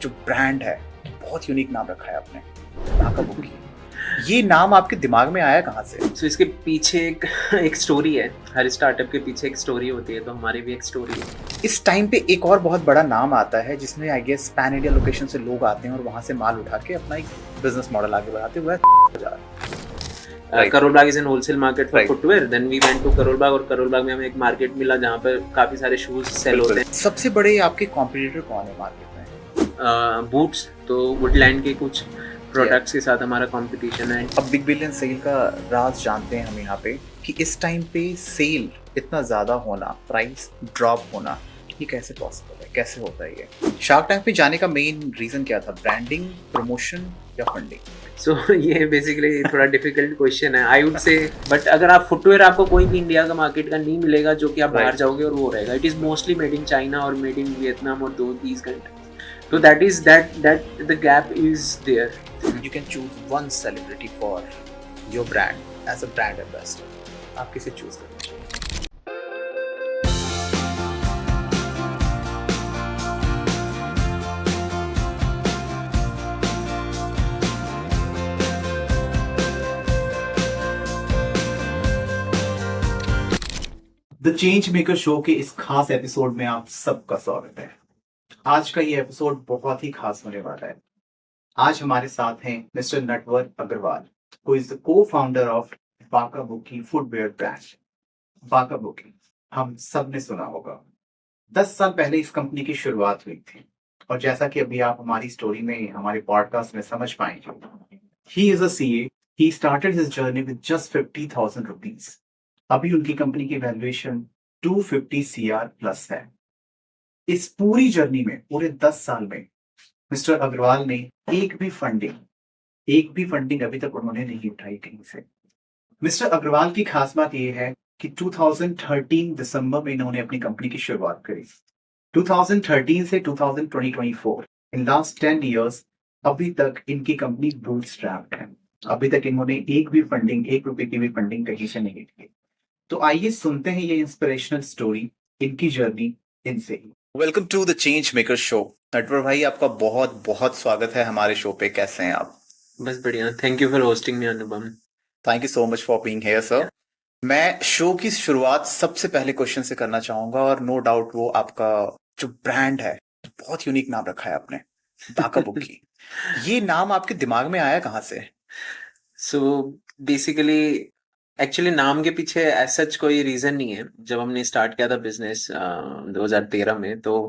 जो ब्रांड है, बहुत यूनिक नाम रखा है आपने, बाका बुकी। ये नाम आपके दिमाग में आया कहाँ से? सो इसके पीछे एक एक स्टोरी है। हर स्टार्टअप के पीछे एक स्टोरी होती है, तो हमारी भी एक स्टोरी है। इस टाइम पे एक और बहुत बड़ा नाम आता है जिसमें I guess pan India location से लोग आते हैं और वहां से माल उठा के अपना एक बिजनेस मॉडल आगे बढ़ाते हुए Right. Karol Bagh is an wholesale market for Right. Footwear. Then we went to Karol Bagh, और करोल बाग में हमें एक मार्केट मिला जहाँ पर काफी सारे शूज सेल होते हैं। सबसे बड़े आपके कॉम्पिटिटर कौन है मार्केट में? बूट्स, तो वुडलैंड के कुछ प्रोडक्ट्स के साथ हमारा कंपटीशन है। अब बिग बिलियन सेल का राज जानते हैं हम यहाँ पे कि इस टाइम पे सेल इतना ज्यादा होना, प्राइस ड्रॉप होना, ये कैसे पॉसिबल है, कैसे होता है ये? शार्क टैंक पे जाने का मेन रीजन क्या था? ब्रांडिंग, प्रमोशन या फंडिंग? सो ये बेसिकली थोड़ा डिफिकल्ट क्वेश्चन है आई वुड से। बट अगर आप फुटवेयर, आपको कोई भी इंडिया का मार्केट का नहीं मिलेगा जो कि आप बाहर जाओगे और वो रहेगा। It is mostly made in China और मेड इन वियतनाम और these countries. So that the gap is there. You can choose one celebrity for your brand as a brand ambassador. आप किसे चूज करेंगे? द चेंज मेकर शो के इस खास episode में आप सबका स्वागत है। आज का ये एपिसोड बहुत ही खास होने वाला है। आज हमारे साथ हैं mister Natwar Agarwal, who is the co-founder of Bacca Bucci footwear brand. Bacca Bucci हम सब ने सुना होगा। 10 साल पहले इस कंपनी की शुरुआत हुई थी और जैसा कि अभी आप हमारी स्टोरी में, हमारे पॉडकास्ट में समझ पाएंगे, he is a CA. He started his journey with just 50,000 rupees. अभी उनकी कंपनी की वैल्यूएशन 250 CR प्लस है। इस पूरी जर्नी में, पूरे 10 साल में, मिस्टर अग्रवाल ने एक भी फंडिंग अभी तक उन्होंने नहीं उठाई कहीं से। मिस्टर अग्रवाल की खास बात यह है कि 2013 दिसंबर में इन्होंने अपनी कंपनी की शुरुआत करी। 2013 से 2024, इन लास्ट 10 इयर्स, अभी तक इनकी कंपनी बूटस्ट्रैप्ड है। अभी तक इन्होंने एक रुपए की भी फंडिंग कहीं से नहीं ली। तो आइए सुनते हैं ये इंस्पिरेशनल स्टोरी, इनकी जर्नी इनसे ही। Welcome to the change maker show. Natwar भाई, आपका बहुत बहुत स्वागत है हमारे शो पे। कैसे हैं आप? बस बढ़िया, thank you for hosting me Anupam. Thank you so much for being here sir. मैं शो की शुरुआत सबसे पहले क्वेश्चन से करना चाहूंगा और नो डाउट वो आपका जो ब्रांड है, बहुत यूनिक नाम रखा है आपने, बाका बुकी। ये नाम आपके दिमाग में आया कहाँ से? सो बेसिकली, एक्चुअली नाम के पीछे एज सच कोई रीजन नहीं है। जब हमने स्टार्ट किया था बिजनेस 2013 में, तो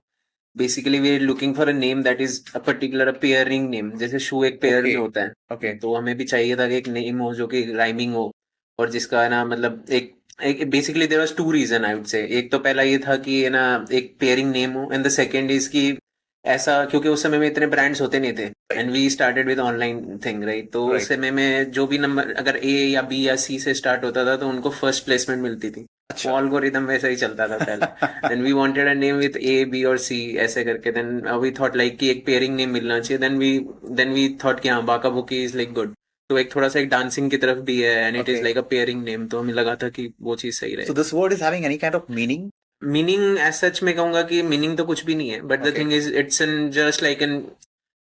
basically we are looking for a name that is a particular pairing name. जैसे शू एक पेयर में होता है, तो हमें भी चाहिए था कि एक नेम हो जो कि राइमिंग हो और जिसका है ना, मतलब एक basically there was two reason I would say. एक तो पहला ये था कि है ना, एक पेयरिंग नेम हो, एंड द सेकंड इज कि ऐसा, क्योंकि उस समय में इतने ब्रांड्स होते नहीं थे and we started with online thing, right. तो उस समय में जो भी नंबर अगर ए या बी या सी से स्टार्ट होता था तो उनको फर्स्ट प्लेसमेंट मिलती थी। वो एल्गोरिदम वैसा ही चलता था पहले। Then we wanted a name with A B और सी ऐसे करके। देन वी थॉट लाइक कि एक पेयरिंग नेम मिलना चाहिए। देन वी थॉट कि हाँ, बाका बुकी इज लाइक गुड। तो एक थोड़ा सा एक डांसिंग की तरफ भी है and it is like a pairing name, तो हमें लगा था कि वो चीज सही रहे। So this word is having any kind of meaning? Meaning as such मैं कहूंगा कि मीनिंग तो कुछ भी नहीं है, but the thing is it's an just like an,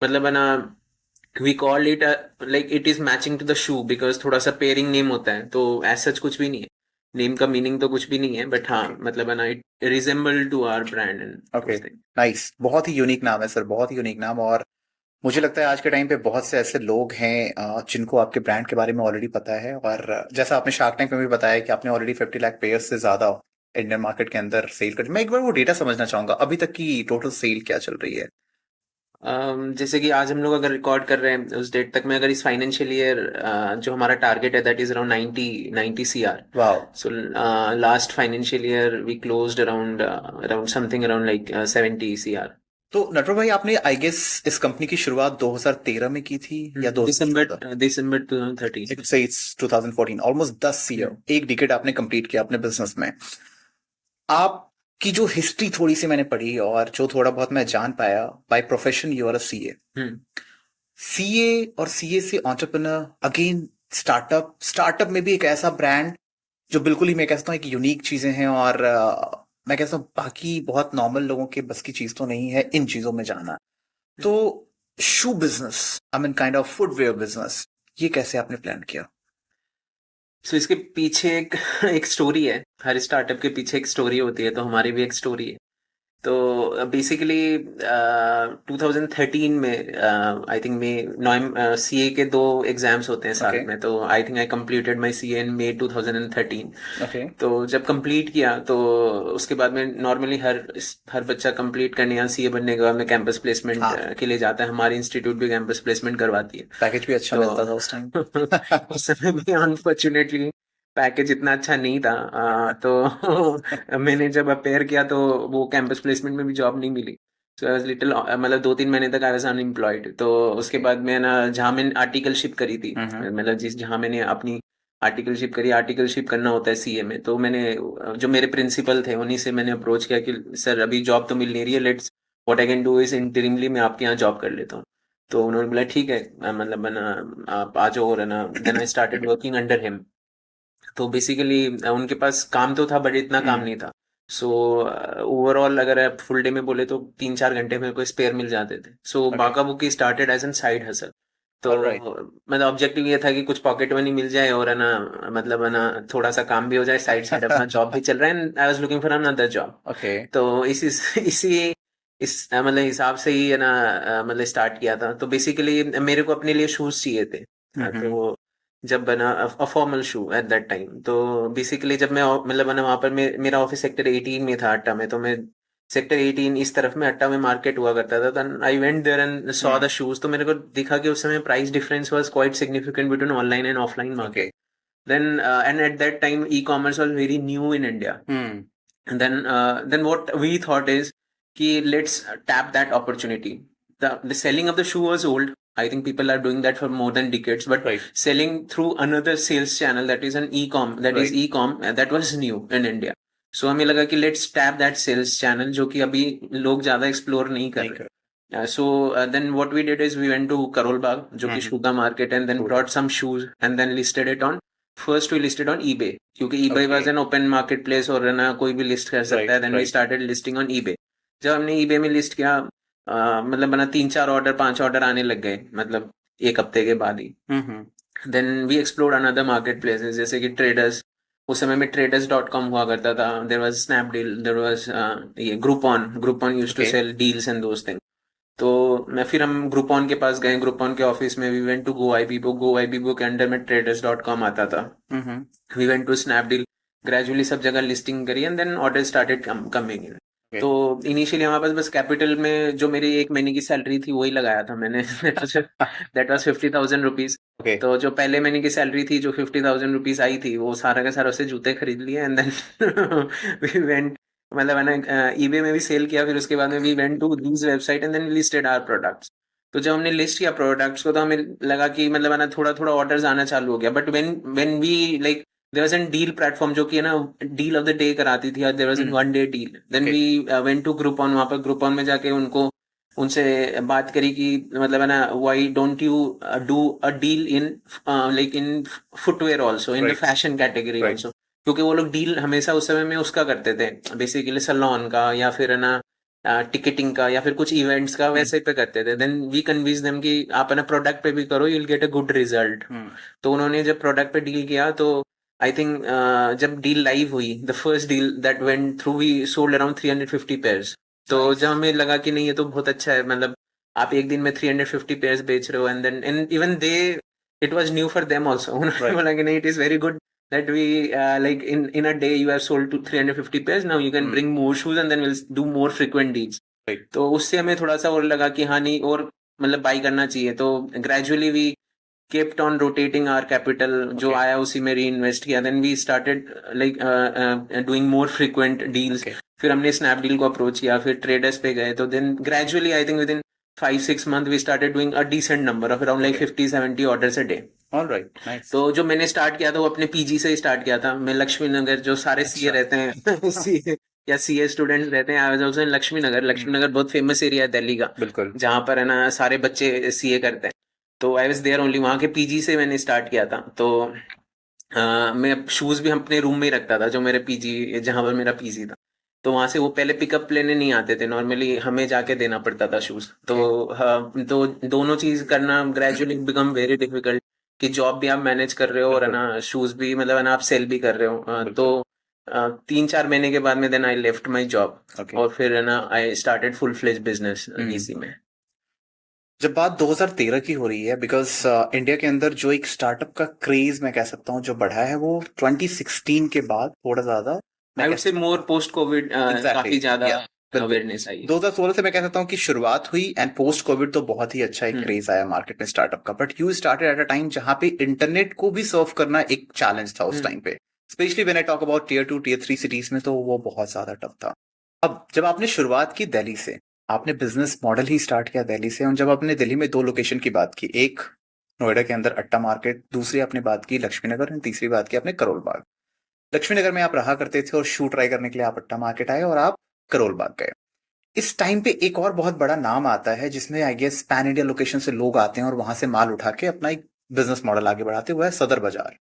मतलब है ना, we call it like it is matching to the shoe, because थोड़ा सा पेयरिंग नेम होता है, तो एज सच कुछ भी नहीं है। नेम का मीनिंग तो कुछ भी नहीं है, बट हाँ, मतलब है ना, it resemble to our brand and okay, nice. बहुत ही यूनिक नाम है सर, बहुत ही यूनिक नाम। और मुझे लगता है आज के टाइम पे बहुत से ऐसे लोग हैं जिनको आपके ब्रांड के बारे में ऑलरेडी पता है। और जैसा आपने शार्क टैंक में भी बताया कि आपने ऑलरेडी 50 लाख पेयर्स से ज्यादा इंडियन मार्केट के अंदर सेल कर। मैं एक बार वो डेटा समझना चाहूंगा, अभी तक की टोटल सेल क्या चल रही है? जैसे कि आज हम लोग अगर रिकॉर्ड कर रहे हैं, उस डेट तक में अगर इस फाइनेंशियल ईयर जो हमारा टारगेट है that is around 90 CR। Wow. So last financial year we closed around something around like 70 CR। तो नटवर भाई, आपने आई गेस इस कंपनी की शुरुआत 2013 में की थी या दिसंबर 2013 से? इट्स 2014, ऑलमोस्ट 10 ईयर, एक डिकेड आपने कंप्लीट किया अपने बिजनेस में। आपकी जो हिस्ट्री थोड़ी सी मैंने पढ़ी और जो थोड़ा बहुत मैं जान पाया, by profession you are a CA. CA और सीए से एंटरप्रेन्योर, अगेन स्टार्टअप में भी एक ऐसा ब्रांड जो बिल्कुल ही, मैं कहता हूँ, एक यूनिक चीजें हैं। और मैं कहता हूँ बाकी बहुत नॉर्मल लोगों के बस की चीज तो नहीं है इन चीजों में जाना। तो shoe business, I mean kind of footwear business, ये कैसे आपने प्लान किया? सो इसके पीछे एक एक स्टोरी है। हर स्टार्टअप के पीछे एक स्टोरी होती है, तो हमारी भी एक स्टोरी है। तो बेसिकली 2013 में आई थिंक में सीए के 2 एग्जाम्स होते हैं साल Okay. में। तो I think I completed my CA in May 2013। Okay. तो जब कंप्लीट किया तो उसके बाद में नॉर्मली हर बच्चा कंप्लीट करने या सीए बनने के बाद में कैंपस प्लेसमेंट हाँ। के लिए जाता है। हमारी इंस्टीट्यूट भी कैंपस प्लेसमेंट करवाती है। पैकेज भी अच्छा तो मिलता था उस टाइम। उस समय में अनफॉर्चुनेटली पैकेज इतना अच्छा नहीं था। तो मैंने जब अपेयर किया तो वो कैंपस प्लेसमेंट में भी जॉब नहीं मिली। सो आई वाज लिटिल, मतलब 2-3 महीने तक आई वाज अनएम्प्लॉयड। तो उसके बाद मैं ना, जहाँ मैंने आर्टिकलशिप करी थी, मतलब जहाँ मैंने अपनी आर्टिकलशिप करी, आर्टिकलशिप करना होता है सीए में, तो मैंने जो मेरे प्रिंसिपल थे उन्हीं से मैंने अप्रोच किया कि सर अभी जॉब तो मिल नहीं रही है, let's what I can do is interimly मैं आपके यहाँ जॉब कर लेता हूँ। तो उन्होंने बोला ठीक है, मतलब ना आप आ जाओ, और है ना, then I started working under him. तो बेसिकली उनके पास काम तो था बट इतना काम नहीं था। सो ओवरऑल अगर आप फुल डे में बोले तो 3-4 घंटे मेरे को स्पेयर मिल जाते थे। So Okay. Bacca Bucci started as an side hustle. तो Alright. मतलब ऑब्जेक्टिव ये था कि कुछ पॉकेट मनी मिल जाए, और है ना, मतलब है ना, थोड़ा सा काम भी हो जाए, साइड साइड अपना जॉब भी चल रहा है, and I was looking for another job. Okay. तो इस मतलब हिसाब से ही है ना, मतलब स्टार्ट किया था। तो बेसिकली मेरे को अपने लिए शूज चाहिए थे। तो जब बना a formal shoe eight that time, तो बेसिकली जब मैं मतलब बना वहां पर मेरा ऑफिस सेक्टर 18 में था, अट्टा में। तो मैं सेक्टर 18 इस तरफ में, अट्टा में मार्केट हुआ करता था। Then I went there and saw the shoes. तो मेरे को दिखा कि उस समय price difference was quite significant between online and offline market. Then and at that time e commerce was very new in India. And then what we thought is कि let's tap that opportunity. The selling of the shoe was old. I think people are doing that for more than decades, but Right. selling through another sales channel, that is an e-com, Right. that was new in India. So हमें लगा कि let's tap that sales channel जो कि अभी लोग ज्यादा explore नहीं कर रहे। Then what we did is we went to Karol Bagh, जो कि shoe का market, and then Cool. brought some shoes and then listed it on, first we listed on eBay, क्योंकि eBay was Okay. an open marketplace और है ना कोई भी list कर सकता है। Right. then we Right. started listing on eBay. जब हमने eBay में लिस्ट किया, मतलब बना 3-4 ऑर्डर 5 ऑर्डर आने लग गए, मतलब एक हफ्ते के बाद ही। Then we explored another market places, जैसे कि ट्रेडर्स। उस समय में traders.com हुआ करता था, there was Snapdeal, there was ये Groupon used to Okay. Sale deals and those thing. तो फिर हम ग्रुपॉन के पास गए, ग्रुपॉन के ऑफिस में। We went to go I B book के अंडर में traders.com आता था। We went to Snapdeal, gradually सब जगह लिस्टिंग करी, and then order started coming in. Okay. तो इनिशियली हमारे पास बस कैपिटल में जो मेरी 1 महीने की सैलरी थी वही लगाया था मैंने। That was 50,000 rupees. Okay. तो जो पहले महीने की सैलरी थी, जो 50,000 रुपीज आई थी, वो सारा का सारा उससे जूते खरीद लिए, एंड देन वी वेंट, मतलब मैंने ईबे में भी सेल किया। फिर उसके बाद में we went to these website and then listed our products. तो जब हमने लिस्ट किया प्रोडक्ट्स को, तो हमें लगा कि मतलब है ना थोड़ा थोड़ा ऑर्डर्स आना चालू हो गया। But when we like, there was an deal platform जो कि है ना डील ऑफ द डे कराती थी, there was an 1 day deal. Then we went to Groupon, वहां पर ग्रुपॉन में जाके उनसे बात करी कि मतलब है ना, why don't you do a deal in like in footwear also, in the Right. Fashion category Right. Also. क्योंकि वो लोग डील हमेशा उस समय में उसका करते थे, बेसिकली सैलून का, या फिर है ना टिकटिंग का, या फिर कुछ इवेंट्स का, वैसे पे करते थे। देन वी कन्विंस देम कि आप है ना प्रोडक्ट पे भी करो, you will get a good result. तो उन्होंने जब प्रोडक्ट पे डील किया, तो आई थिंक जब डील लाइव हुई, the first deal that went through, we sold around 350 pairs. तो जब हमें लगा कि नहीं ये तो बहुत अच्छा है, मतलब आप एक दिन में 350 पेयर्स बेच रहे हो, and then and even they, it was new for them also. उन्होंने Right. बोला कि नहीं, it is very good that we like in a day you have sold to 350 pairs, now you can bring more shoes and then we'll do more frequent deals. Right. तो उससे हमें थोड़ा सा और लगा कि हाँ नहीं, और मतलब बाई करना चाहिए। तो gradually we kept on rotating our capital, जो Okay. आया उसी में री इन्वेस्ट किया। then we started like doing more frequent deals. Okay. फिर हमने स्नैपडील को अप्रोच किया, फिर ट्रेडर्स पे गए। तो then gradually I think within 5-6 months we started doing a decent number of around like 50-70 orders a day. All right. Nice. तो जो मैंने स्टार्ट किया था वो अपने पीजी से ही स्टार्ट किया था। मैं लक्ष्मी नगर, जो सारे सीए रहते हैं सीए या सीए स्टूडेंट्स रहते हैं, I was also in Laxmi Nagar. Laxmi Nagar बहुत फेमस एरिया है दिल्ली का, बिल्कुल। जहाँ पर है ना सारे बच्चे सीए करते हैं। तो आई वाज देयर ओनली, वहाँ के पीजी से मैंने स्टार्ट किया था। तो मैं शूज भी अपने रूम में ही रखता था, जो मेरे पीजी, जहाँ पर मेरा पीजी था। तो वहां से वो पहले पिकअप लेने नहीं आते थे, नॉर्मली हमें जाके देना पड़ता था शूज। तो हाँ, तो दोनों चीज करना ग्रेजुअली बिकम वेरी डिफिकल्ट, कि जॉब भी आप मैनेज कर रहे हो और है ना शूज भी मतलब है ना आप सेल भी कर रहे हो। तो 3-4 महीने के बाद में then I left my job, Okay. और फिर है ना I started full fledge business DC में। जब बात 2013 की हो रही है, बिकॉज इंडिया के अंदर जो एक स्टार्टअप का क्रेज मैं कह सकता हूँ जो बढ़ा है, वो 2016 के बाद थोड़ा ज्यादा आई वुड से मोर पोस्ट कोविड काफी ज्यादा बिल्कुल। अवेयरनेस आई। 2016 से मैं कह सकता हूँ कि शुरुआत हुई, एंड पोस्ट कोविड तो बहुत ही अच्छा एक क्रेज आया मार्केट में स्टार्टअप का। But you started at a time जहां पे इंटरनेट को भी सर्व करना एक चैलेंज था उस टाइम पे, specially when I talk about tier 2 tier 3 cities में, तो वो बहुत ज्यादा टफ था। अब जब आपने शुरुआत की दिल्ली से, आपने बिजनेस मॉडल ही स्टार्ट किया दिल्ली से, और जब आपने दिल्ली में 2 लोकेशन की बात की, एक नोएडा के अंदर अट्टा मार्केट, दूसरी आपने बात की लक्ष्मी नगर, और तीसरी बात की आपने करोल बाग। लक्ष्मी नगर में आप रहा करते थे और शू ट्राई करने के लिए आप अट्टा मार्केट आए और आप करोल बाग गए। इस टाइम पे एक और बहुत बड़ा नाम आता है जिसमें I guess pan India location से लोग आते हैं और वहां से माल उठा के अपना एक बिजनेस मॉडल आगे बढ़ाते हुए, सदर बाजार।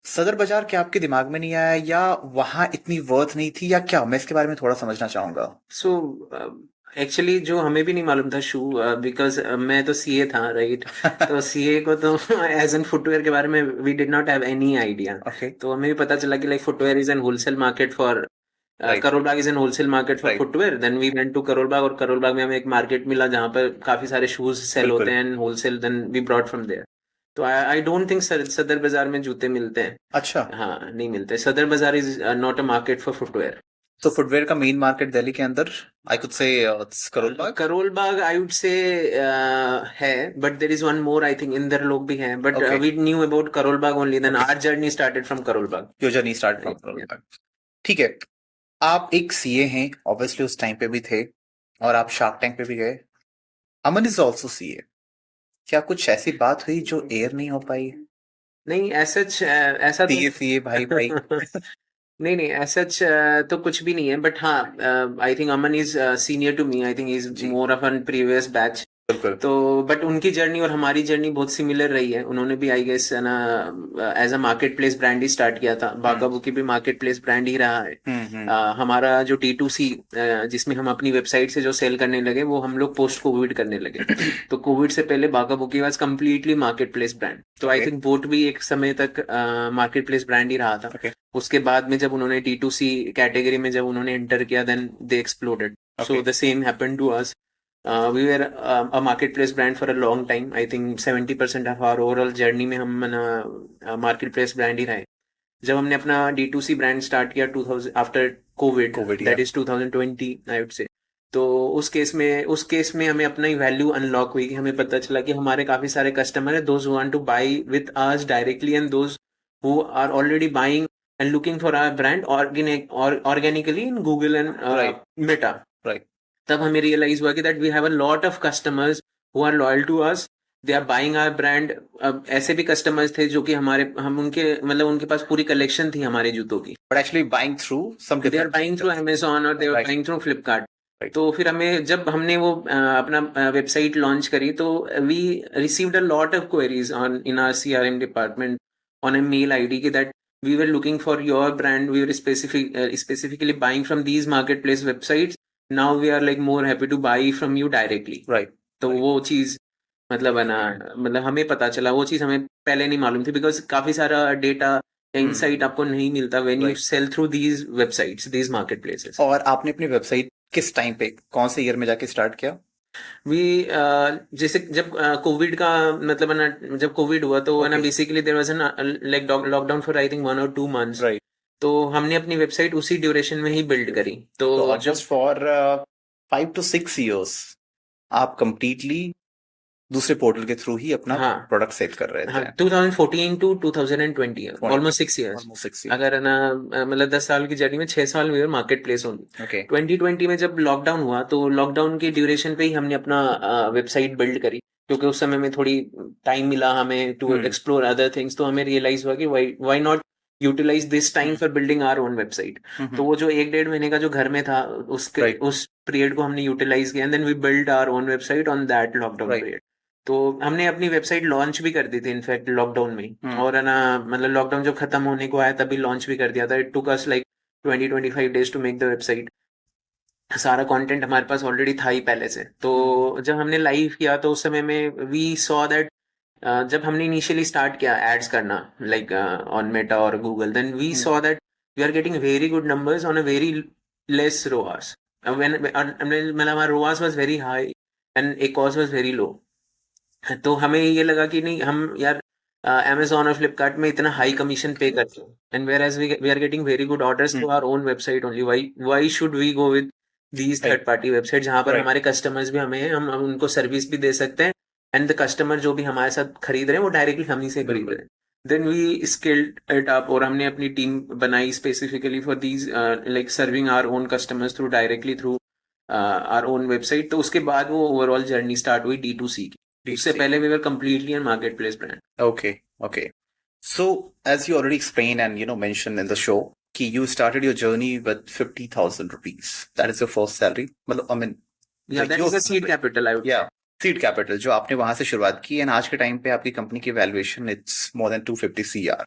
सदर बाजार क्या आपके दिमाग में नहीं आया, या वहां इतनी वर्थ नहीं थी, या क्या? मैं इसके बारे में थोड़ा समझना चाहूंगा। सो एक्चुअली जो हमें भी नहीं मालूम था शू, बिकॉज मैं तो सीए था, राइट। तो सीए को तो एज एन फुटवेयर के बारे में we did not have any idea. Okay. तो हमें भी पता चला कि like footwear is an wholesale market for Right. Karol Bagh is an wholesale market for Right. Footwear. Then we went to Karol Bagh, और करोल बाग में हमें एक मार्केट मिला जहाँ पर काफी सारे शूज सेल बिल्कुल। होते हैं wholesale, then we brought from there. तो आई डोंट थिंक सदर बाजार में जूते मिलते हैं। अच्छा। हाँ, नहीं मिलते। Sadar Bazaar is not a market for footwear. तो फुटवेयर का मेन मार्केट दिल्ली के अंदर I could say Karol Bagh. Karol Bagh I would say है, but there is one more, I think Inderlok भी हैं, but Okay. We knew about Karol Bagh only, then our journey started from Karol Bagh. Your journey start from Karol Bagh. ठीक है, आप एक CA हैं, ऑब्वियसली उस time पे भी थे, और आप शार्क टैंक पे भी गए। अमन इज ऑल्सो सीए। क्या कुछ ऐसी बात हुई जो एयर नहीं हो पाई? नहीं, ऐसा तो सीए सीए भाई भाई। नहीं नहीं, ऐसा तो कुछ भी नहीं है, बट हाँ, I think Aman is senior to me, I think is जी। More of an previous batch. बिल्कुल। तो बट उनकी जर्नी और हमारी जर्नी बहुत सिमिलर रही है। उन्होंने भी आई गेस ना as a market place brand ही स्टार्ट किया था। बागा बुकी भी मार्केट प्लेस ब्रांड ही रहा है। हमारा जो D2C जिसमें हम अपनी वेबसाइट से जो सेल करने लगे, वो हम लोग पोस्ट कोविड करने लगे। तो कोविड से पहले Bacca Bucci was completely market place brand. तो आई थिंक बोट भी एक समय तक मार्केट प्लेस ब्रांड ही रहा था। उसके बाद में जब उन्होंने D2C कैटेगरी में जब उन्होंने एंटर किया, then they exploded. So the same happened to us. We were a marketplace brand for a long time. I think 70% of our overall journey में हम marketplace brand ही रहे। जब हमने अपना D2C brand start किया 2000 after COVID, that is 2020 I would say. तो उस case में हमें अपना ही वैल्यू अनलॉक हुई, कि हमें पता चला कि हमारे काफी सारे कस्टमर है, those who want to buy with us directly and those who are already buying and looking for our brand organically in Google and Meta. Right. तब हमें रियलाइज हुआ कि that we have a lot of customers who are loyal to us, they are buying our brand. अब ऐसे भी customers थे जो कि हम उनके पास पूरी कलेक्शन थी हमारे जूतों की, but actually buying through some they are buying through Amazon और they are buying through Flipkart. तो फिर जब हमने वो अपना वेबसाइट लॉन्च करी, तो we received a lot of queries on in our CRM department on a mail ID कि that we were looking for your brand, we were specifically buying from these marketplace websites, now we are like more happy to buy from you directly. Right. तो वो चीज मतलब है ना, मतलब हमें पता चला, वो चीज हमें पहले नहीं मालूम थी, बिकॉज काफी सारा डेटा या इंसाइट आपको नहीं मिलता when you sell through these websites, these market places. और आपने अपनी वेबसाइट किस टाइम पे, कौन से ईयर में जाके स्टार्ट किया? वी जैसे जब कोविड का मतलब है ना, जब कोविड हुआ तो है ना, basically there was an like lockdown for I think 1 or 2 months। Right. तो हमने अपनी वेबसाइट उसी ड्यूरेशन में ही बिल्ड करी। तो जस्ट फॉर 5 to 6 years आप कंप्लीटली दूसरे पोर्टल के थ्रू ही अपना प्रोडक्ट सेल कर रहे थे। 2014 to 2020, ऑलमोस्ट 6 years। अगर है ना मतलब 10 साल की जर्नी में 6 साल हुए मार्केट प्लेस होंगे। 2020 में जब लॉकडाउन हुआ, तो लॉकडाउन के ड्यूरेशन पे ही हमने अपना वेबसाइट बिल्ड करी, क्योंकि उस समय में थोड़ी टाइम मिला हमें टू एक्सप्लोर अदर थिंग्स। तो हमें रियलाइज हुआ कि why not utilize this time for building our own website. तो वो जो 1-1.5 महीने का जो घर में था, उस पीरियड को हमने यूटिलाइज किया, and then we build our own website on that lockdown period. तो हमने अपनी वेबसाइट लॉन्च भी कर दी थी इनफैक्ट लॉकडाउन में, और है ना मतलब लॉकडाउन जब खत्म होने को आया तभी लॉन्च भी कर दिया था। It took us like 20-25 days to make the website. सारा कंटेंट हमारे पास ऑलरेडी था ही पहले से। तो जब हमने लाइव किया तो उस समय में वी सॉ दैट जब हमने इनिशियली स्टार्ट किया एड्स करना लाइक ऑन मेटा और Google, then we saw that we are getting very good numbers on a very less ROAS. मतलब हमारा ROAS was very high and ACOS was very low. तो हमें ये लगा कि नहीं, हम यार Amazon और फ्लिपकार्ट में इतना हाई कमीशन पे करते हैं and where as we are getting very good orders through our own website only, why should we go with these third party website जहां पर हमारे कस्टमर्स भी हमें हैं, हम उनको सर्विस भी दे सकते हैं एंड द कस्टमर जो भी हमारे साथ खरीद रहे हैं वो डायरेक्टली हम ही से खरीद रहे हैं। Then we skilled it up और हमने अपनी टीम बनाई specifically for these like serving our own customers through directly through our own website. तो उसके बाद वो ओवरऑल जर्नी स्टार्ट हुई D2C की। उससे पहले we were completely a marketplace brand. Okay. So, as you already explained and mentioned in the show, you started your journey with 50,000 rupees. That is your first salary. I mean, yeah, that is a seed capital, I would say. Seed capital जो आपने वहां से शुरुआत की, and आज के time पे आपकी कंपनी की valuation it's more than 250 CR।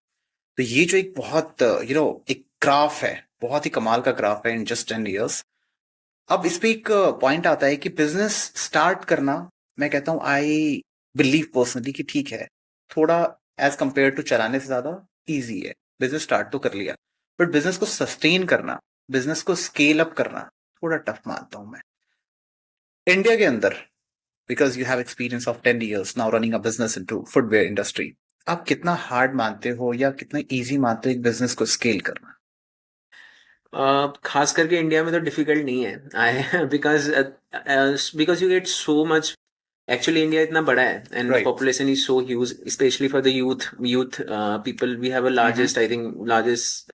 तो ये जो एक बहुत एक ग्राफ है, बहुत ही कमाल का ग्राफ है इन जस्ट 10 years। अब इस पे एक पॉइंट आता है कि बिजनेस स्टार्ट करना, मैं कहता हूं आई बिलीव पर्सनली कि ठीक है, थोड़ा एज कंपेयर टू चलाने से ज्यादा इजी है। बिजनेस स्टार्ट तो कर लिया, बट बिजनेस को सस्टेन करना, बिजनेस को स्केल अप करना थोड़ा टफ मानता हूं मैं। इंडिया के अंदर, because you have experience of 10 years now running a business into footwear industry, आप कितना हार्ड मानते हो या कितना इजी मानते हो एक बिजनेस को स्केल करना? खास करके इंडिया में तो डिफिकल्ट नहीं है, because you get so much. Actually India इतना बड़ा है and the population is so huge, specially for the youth people. We have a largest, I think largest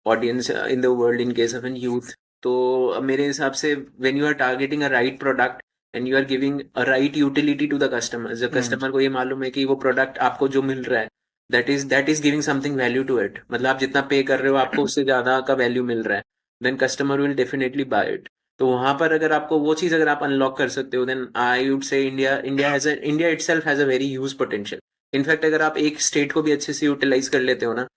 audience in the world in case of an youth. तो मेरे हिसाब से when you are targeting a right product and you are giving a right utility to the customer, जब customer को ये मालूम है कि वो प्रोडक्ट आपको जो मिल रहा है that is giving something value to it, मतलब आप जितना पे कर रहे हो आपको उससे ज्यादा का वैल्यू मिल रहा है, then customer will definitely buy it. तो वहां पर अगर आपको वो चीज अगर आप अनलॉक कर सकते हो, then I would say India itself has a very huge potential. In fact अगर आप एक स्टेट को भी अच्छे से यूटिलाइज कर लेते हो ना,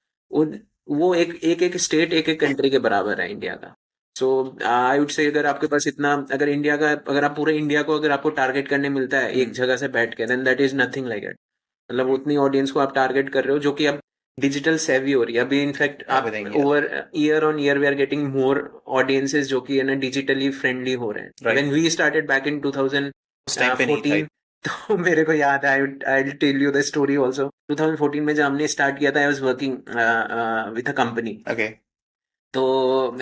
वो एक स्टेट एक कंट्री के बराबर है इंडिया का। सो आई वुड से अगर आपके पास इतना, अगर आप पूरे इंडिया को अगर आपको टारगेट करने मिलता है एक जगह से बैठ के, then that is nothing like it. मतलब उतनी ऑडियंस को आप टारगेट कर रहे हो जो कि अब डिजिटल सेवी हो रही है। अभी इनफैक्ट आप over year on year we are getting more audiences जो कि है ना डिजिटली फ्रेंडली हो रहे हैं। When we started back in 2014, तो मेरे को याद है, I will tell you the story also. 2014 में जब हमने स्टार्ट किया था, I was working with a company. तो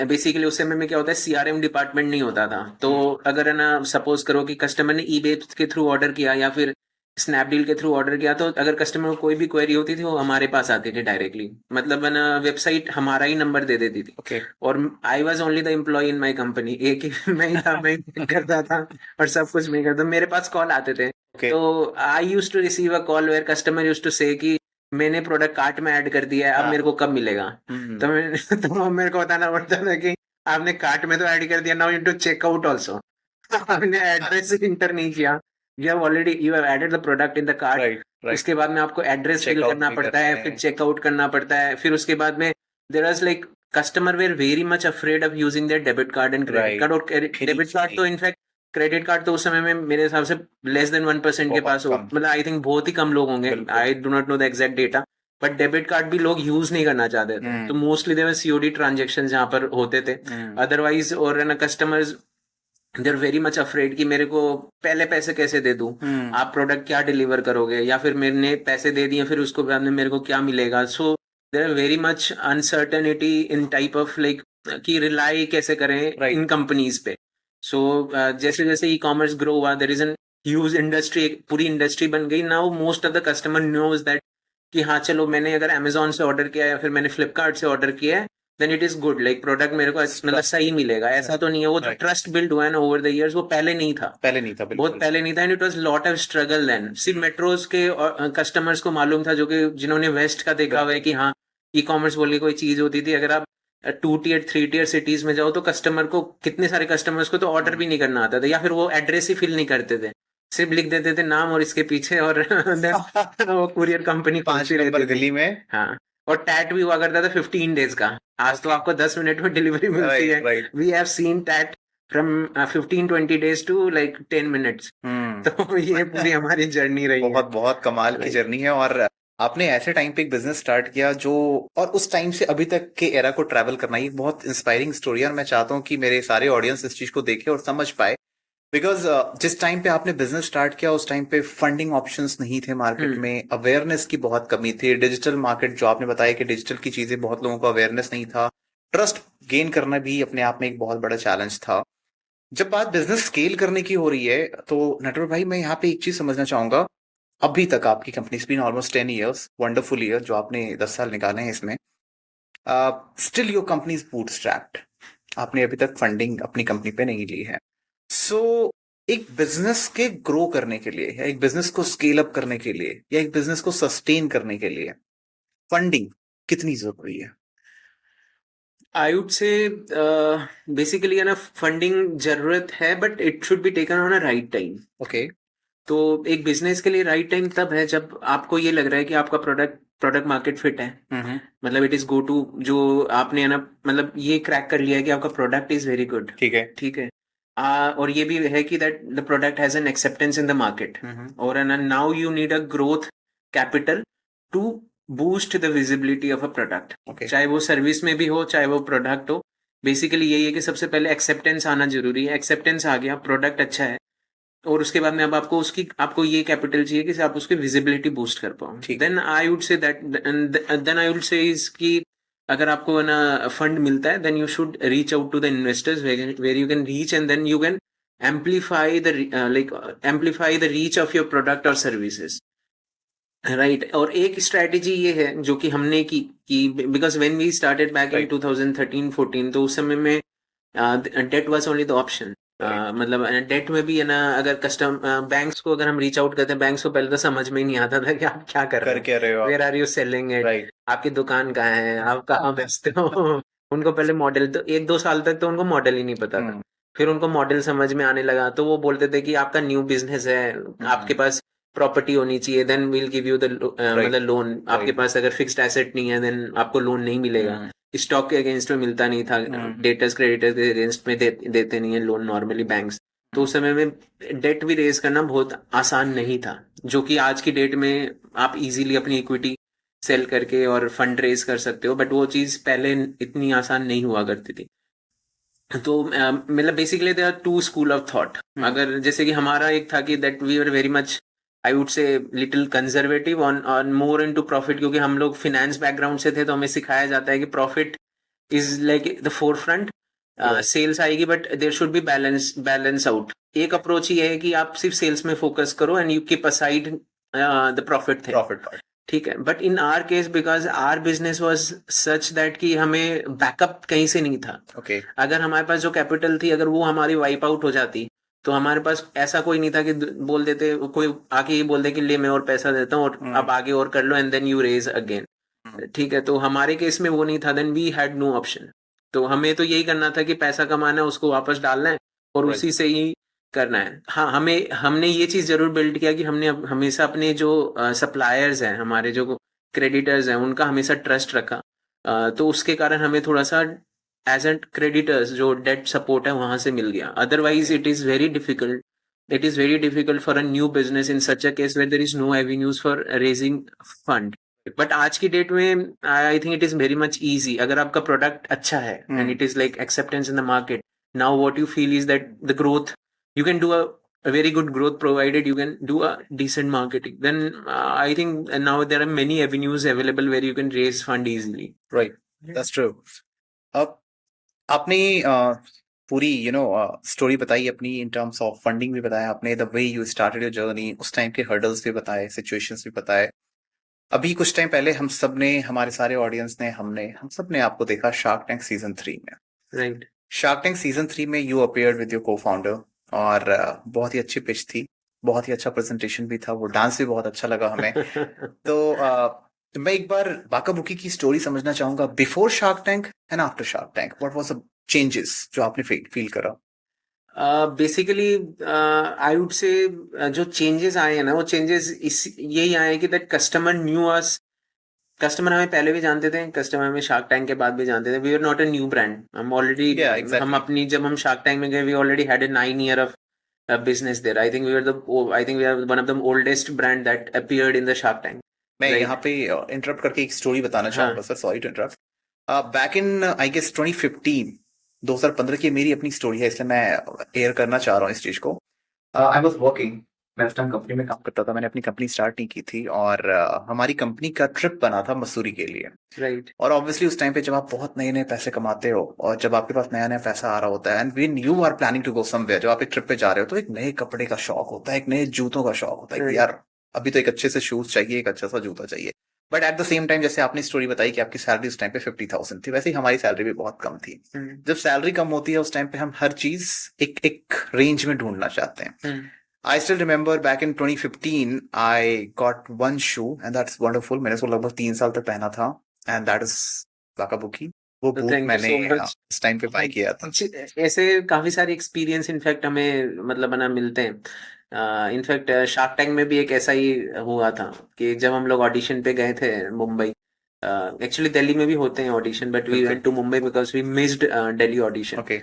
बेसिकली उस समय में क्या होता है, CRM डिपार्टमेंट नहीं होता था। तो अगर है ना सपोज करो कि कस्टमर ने eBay के थ्रू ऑर्डर किया या फिर स्नैपडील के थ्रू ऑर्डर किया, तो अगर कस्टमर को कोई भी क्वेरी होती थी वो हमारे पास आती थी डायरेक्टली, मतलब है ना वेबसाइट हमारा ही नंबर दे देती थी। और I was only the employee in my company, एक ही मैं ही था, मैं ही करता था और सब कुछ मैं करता। मेरे पास कॉल आते थे। तो I used to receive a call where customer used to say कि मैंने प्रोडक्ट कार्ट में ऐड कर दिया है, अब मेरे को कब मिलेगा। तो मेरे को बताना पड़ता था कि आपने कार्ट में तो ऐड कर दिया, now you to check out also. आपने एड्रेस इंटर नहीं किया, you have added the product in the cart. उसके बाद में आपको एड्रेस फिल करना पड़ता है, फिर चेकआउट करना पड़ता है, फिर उसके बाद में there was like customer were very much afraid of using their debit card and credit card. और डेबिट कार्ड तो इनफैक्ट, क्रेडिट कार्ड तो उस समय में मेरे हिसाब से लेस देन 1% के पास हो, मतलब आई थिंक बहुत ही कम लोग होंगे, I do not know the exact data, but debit card भी लोग यूज नहीं करना चाहते थे। तो मोस्टली देयर COD ट्रांजेक्शन जहां पर होते थे अदरवाइज। और ना customers they are very much afraid कि मेरे को पहले पैसे कैसे दे दूं, आप प्रोडक्ट क्या डिलीवर करोगे, या फिर मैंने पैसे दे दिए फिर उसको बाद में मेरे को क्या मिलेगा। So there are very much uncertainty in type of like कि रिलाई कैसे करें इन कंपनीज पे। सो जैसे जैसे ई कॉमर्स ग्रो हुआ, there is an huge industry, पूरी इंडस्ट्री बन गई। Now most of the customer knows that कि हाँ चलो मैंने अगर अमेजोन से ऑर्डर किया या फिर मैंने फ्लिपकार्ट से ऑर्डर किया है, then it is good, like product मेरे को मतलब सही मिलेगा। ऐसा तो नहीं है, वो जो ट्रस्ट बिल्ड हुआ है ना ओवर द इयर्स, वो पहले नहीं था, बहुत पहले नहीं था। And it was lot of struggle then. सिर्फ मेट्रोज के कस्टमर्स को मालूम था, जो कि जिन्होंने वेस्ट का देखा हुआ है कि हाँ ई कॉमर्स बोल के कोई चीज होती थी। अगर आप 2 tier 3 tier सिटीज में जाओ तो कस्टमर को, कितने सारे कस्टमर्स को तो ऑर्डर भी नहीं करना आता था, या फिर वो एड्रेस ही फिल नहीं करते थे, सिर्फ लिख देते थे नाम और इसके पीछे, और वो कुरियर कंपनी 5 नंबर गली में। हाँ, और टैट भी हुआ करता था 15 डेज का। आज तो आपको 10 मिनट में डिलीवरी मिलती है। Right we have seen that from 15-20 days to like 10 minutes. Right. तो ये पूरी हमारी जर्नी रही है। बहुत बहुत कमाल की Right. जर्नी है। और आपने ऐसे टाइम पे एक बिजनेस स्टार्ट किया जो, और उस टाइम से अभी तक के एरा को ट्रैवल करना, ये बहुत इंस्पायरिंग स्टोरी है। और मैं चाहता हूँ कि मेरे सारे ऑडियंस इस चीज को देखे और समझ पाए। बिकॉज जिस टाइम पे आपने बिजनेस स्टार्ट किया उस टाइम पे फंडिंग ऑप्शंस नहीं थे मार्केट में, अवेयरनेस की बहुत कमी थी, डिजिटल मार्केट जो आपने बताया कि डिजिटल की चीजें बहुत लोगों को अवेयरनेस नहीं था, ट्रस्ट गेन करना भी अपने आप में एक बहुत बड़ा चैलेंज था। जब बात बिजनेस स्केल करने की हो रही है तो नटवर भाई, मैं यहाँ पे एक चीज समझना चाहूंगा। अभी तक आपकी company spin almost 10 years, wonderful year जो आपने 10 साल निकाले हैं इसमें। Still your company is bootstrapped. आपने अभी तक फंडिंग अपनी कंपनी पे नहीं ली है। सो एक बिजनेस के ग्रो करने के लिए, या एक बिजनेस को स्केल अप करने के लिए, या एक बिजनेस को सस्टेन करने के लिए फंडिंग कितनी जरूरी है? आई वुड से बेसिकली है ना, फंडिंग जरूरत है but it should be taken on a right time. Okay. तो एक बिजनेस के लिए राइट टाइम तब है जब आपको ये लग रहा है कि आपका प्रोडक्ट प्रोडक्ट मार्केट फिट है। मतलब इट इज गो टू, जो आपने है ना, मतलब ये क्रैक कर लिया है कि आपका प्रोडक्ट इज वेरी गुड। ठीक है। ठीक है। और ये भी है कि that the product has an acceptance in the market. और now you need a growth capital to boost the visibility of a product. Okay. चाहे वो सर्विस में भी हो, चाहे वो प्रोडक्ट हो। बेसिकली यही है कि सबसे पहले एक्सेप्टेंस आना जरूरी है। एक्सेप्टेंस आ गया, प्रोडक्ट अच्छा है, और उसके बाद में अब आपको ये कैपिटल चाहिए कि आप उसकी विजिबिलिटी बूस्ट कर पाओ। Then I would say that, then I would say is कि अगर आपको ना फंड मिलता है, then you should reach out to the investors where you can reach, and then you can amplify the amplify the reach of your product और services. Right. और एक strategy ये है जो कि हमने की because when we started back in Right. 2013-14, तो उस समय में date was only the option. Right. मतलब डेट में भी है ना, अगर बैंक्स को अगर हम रीच आउट करते हैं, बैंक्स को पहले तो समझ में ही नहीं आता था कि आप क्या कर रहे कर हो, क्या रहे हो आप? Where are you selling it, right. आपकी दुकान कहाँ है, आप कहाँ बेचते हो। उनको पहले मॉडल, तो 1-2 साल तक तो उनको मॉडल ही नहीं पता था। फिर उनको मॉडल समझ में आने लगा तो वो बोलते थे कि आपका न्यू बिजनेस है, आपके पास प्रॉपर्टी होनी चाहिए, then we'll give you the मतलब लोन। आपके राइट। पास अगर फिक्स्ड एसेट नहीं है, देन आपको लोन नहीं मिलेगा। स्टॉक के अगेंस्ट में मिलता नहीं था, डेटर्स क्रेडिटर्स के अगेंस्ट में देते नहीं है लोन नॉर्मली बैंक्स। तो उस समय में डेट भी रेज करना बहुत आसान नहीं था, जो कि आज की डेट में आप इजीली अपनी इक्विटी सेल करके और फंड रेज कर सकते हो, बट वो चीज पहले इतनी आसान नहीं हुआ करती थी। तो मतलब basically there are two school of thought. अगर जैसे कि हमारा एक था कि that we are very much, I would say little conservative on more into profit, क्योंकि हम लोग फिनेंस बैकग्राउंड से थे, तो हमें सिखाया जाता है कि profit is like the forefront. Sales आएगी but there should be balance out. एक अप्रोच ये है कि आप सिर्फ सेल्स में फोकस करो and you keep aside the profit the. Profit part. ठीक है। But in our case, because our business was such that कि हमें बैकअप कहीं से नहीं था। ओके। अगर हमारे पास जो कैपिटल थी, अगर वो हमारी वाइप आउट हो जाती, तो हमारे पास ऐसा कोई नहीं था कि बोल देते, कोई आके ये बोल दे कि ले मैं और पैसा देता हूँ और अब आगे और कर लो and then you raise again. ठीक है। तो हमारे केस में वो नहीं था, then we had no option. तो हमें तो यही करना था कि पैसा कमाना है, उसको वापस डालना है और Right. उसी से ही करना है। हाँ, हमने ये चीज जरूर बिल्ड किया कि हमने हमेशा अपने जो सप्लायर्स हैं, हमारे जो क्रेडिटर्स हैं, उनका हमेशा ट्रस्ट रखा। तो उसके कारण हमें थोड़ा सा एज एन क्रेडिटर्स जो डेट सपोर्ट है वहां से मिल गया। Otherwise it is very difficult for a new business in such a case where there is no avenues for raising fund. But आज की डेट में I think it is very much easy. अगर आपका प्रोडक्ट अच्छा है and it is like acceptance in the market, now what you feel is that the growth, you can do a very good growth provided you can do a decent marketing. Then I think now there are many avenues available where you can raise fund easily. Right, that's true. अब आपने पूरी story बताई अपनी, in terms of funding भी बताया आपने, the way you started your journey, उस time के हर्डल्स भी बताए, सिचुएशंस भी बताए। अभी कुछ टाइम पहले हम सब ने, हमारे सारे ऑडियंस ने, हम सब ने आपको देखा शार्क टैंक सीजन 3 में। Right. शार्क टैंक सीजन 3 में यू अपीयर्ड विद योर को फाउंडर, और बहुत ही अच्छी पिच थी, बहुत ही अच्छा प्रेजेंटेशन भी था, वो डांस भी बहुत अच्छा लगा हमें। तो मैं एक बार बाका बुकी की स्टोरी समझना चाहूंगा, before shark tank and after shark tank, what was the changes जो आपने फील करा? बेसिकली आई वुड से जो चेंजेस आए हैं ना, वो चेंजेस यही आए हैं कि that customer new us customer हमें पहले भी जानते थे, कस्टमर हमें शार्क टैंक के बाद भी जानते थे. We are not a new brand. हम ऑलरेडी Yeah, exactly. हम अपनी जब हम शार्क टैंक में गए, we already had a 9 year of business there. I think we are one of the oldest brand that appeared in the Shark Tank. मैं Right. यहाँ पे इंटरप्ट करके एक स्टोरी बताना हाँ. चाहूंगा sir, sorry to interrupt. Back in I guess 2015 2015 की मेरी अपनी स्टोरी है, इसलिए मैं एयर करना चाह रहा हूँ इस चीज को. आई वाज वर्किंग, मैं उस टाइम कंपनी में काम करता था, मैंने अपनी कंपनी स्टार्ट नहीं की थी, और हमारी कंपनी का ट्रिप बना था मसूरी के लिए. Right. और ऑब्वियसली उस टाइम पे जब आप बहुत नए नए पैसे कमाते हो और जब आपके पास नया नया पैसा आ रहा होता है, and when you are planning to go somewhere, जब आप एक ट्रिप पे जा रहे हो तो एक नए कपड़े का शौक होता है, एक नए जूतों का शौक होता है कि Right. यार अभी तो एक अच्छे से शूज चाहिए, एक अच्छा सा जूता चाहिए. But at the same time, जैसे आपने स्टोरी बताई कि आपकी सैलरी उस टाइम पे 50,000 थी, वैसे ही हमारी सैलरी भी बहुत कम थी. जब सैलरी कम होती है उस टाइम पे हम हर चीज एक एक रेंज में ढूंढना चाहते हैं. I still remember back in 2015, I got one shoe and that's wonderful. मैंने उसको लगभग 3 साल तक पहना था, and that is Wakabuki. वो So बूट thank you मैंने so much. उस टाइम पे बाय किया था. ऐसे काफी सारे एक्सपीरियंस इनफैक्ट हमें मतलब ना मिलते हैं. इनफैक्ट शार्क टैंक में भी एक ऐसा ही हुआ था कि जब हम लोग ऑडिशन पे गए थे मुंबई. एक्चुअली दिल्ली में भी होते हैं audition, but we went to Mumbai because we missed Delhi audition. Okay.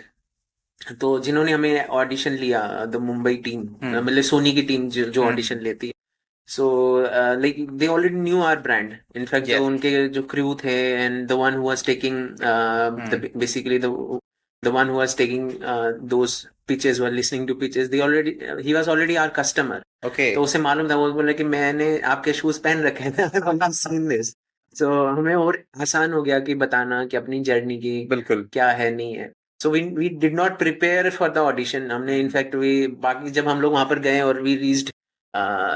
तो जिन्होंने हमें ऑडिशन लिया, द मुंबई टीम, मतलब सोनी की टीम जो ऑडिशन लेती है, so like they already knew our brand. In fact Yeah. उनके जो क्रू थे and the one who was taking basically the one who was taking those pitches, were listening to pitches, they already he was already our customer. Okay. तो उसे मालूम था, वो बोला कि मैंने आपके शूज पहन रखे थे. सो हमें और आसान हो गया कि बताना कि अपनी जर्नी की बिल्कुल. क्या है नहीं है. So we did not prepare for the audition. हमने इनफैक्ट वी बाकी जब हम लोग वहां पर गए और we reached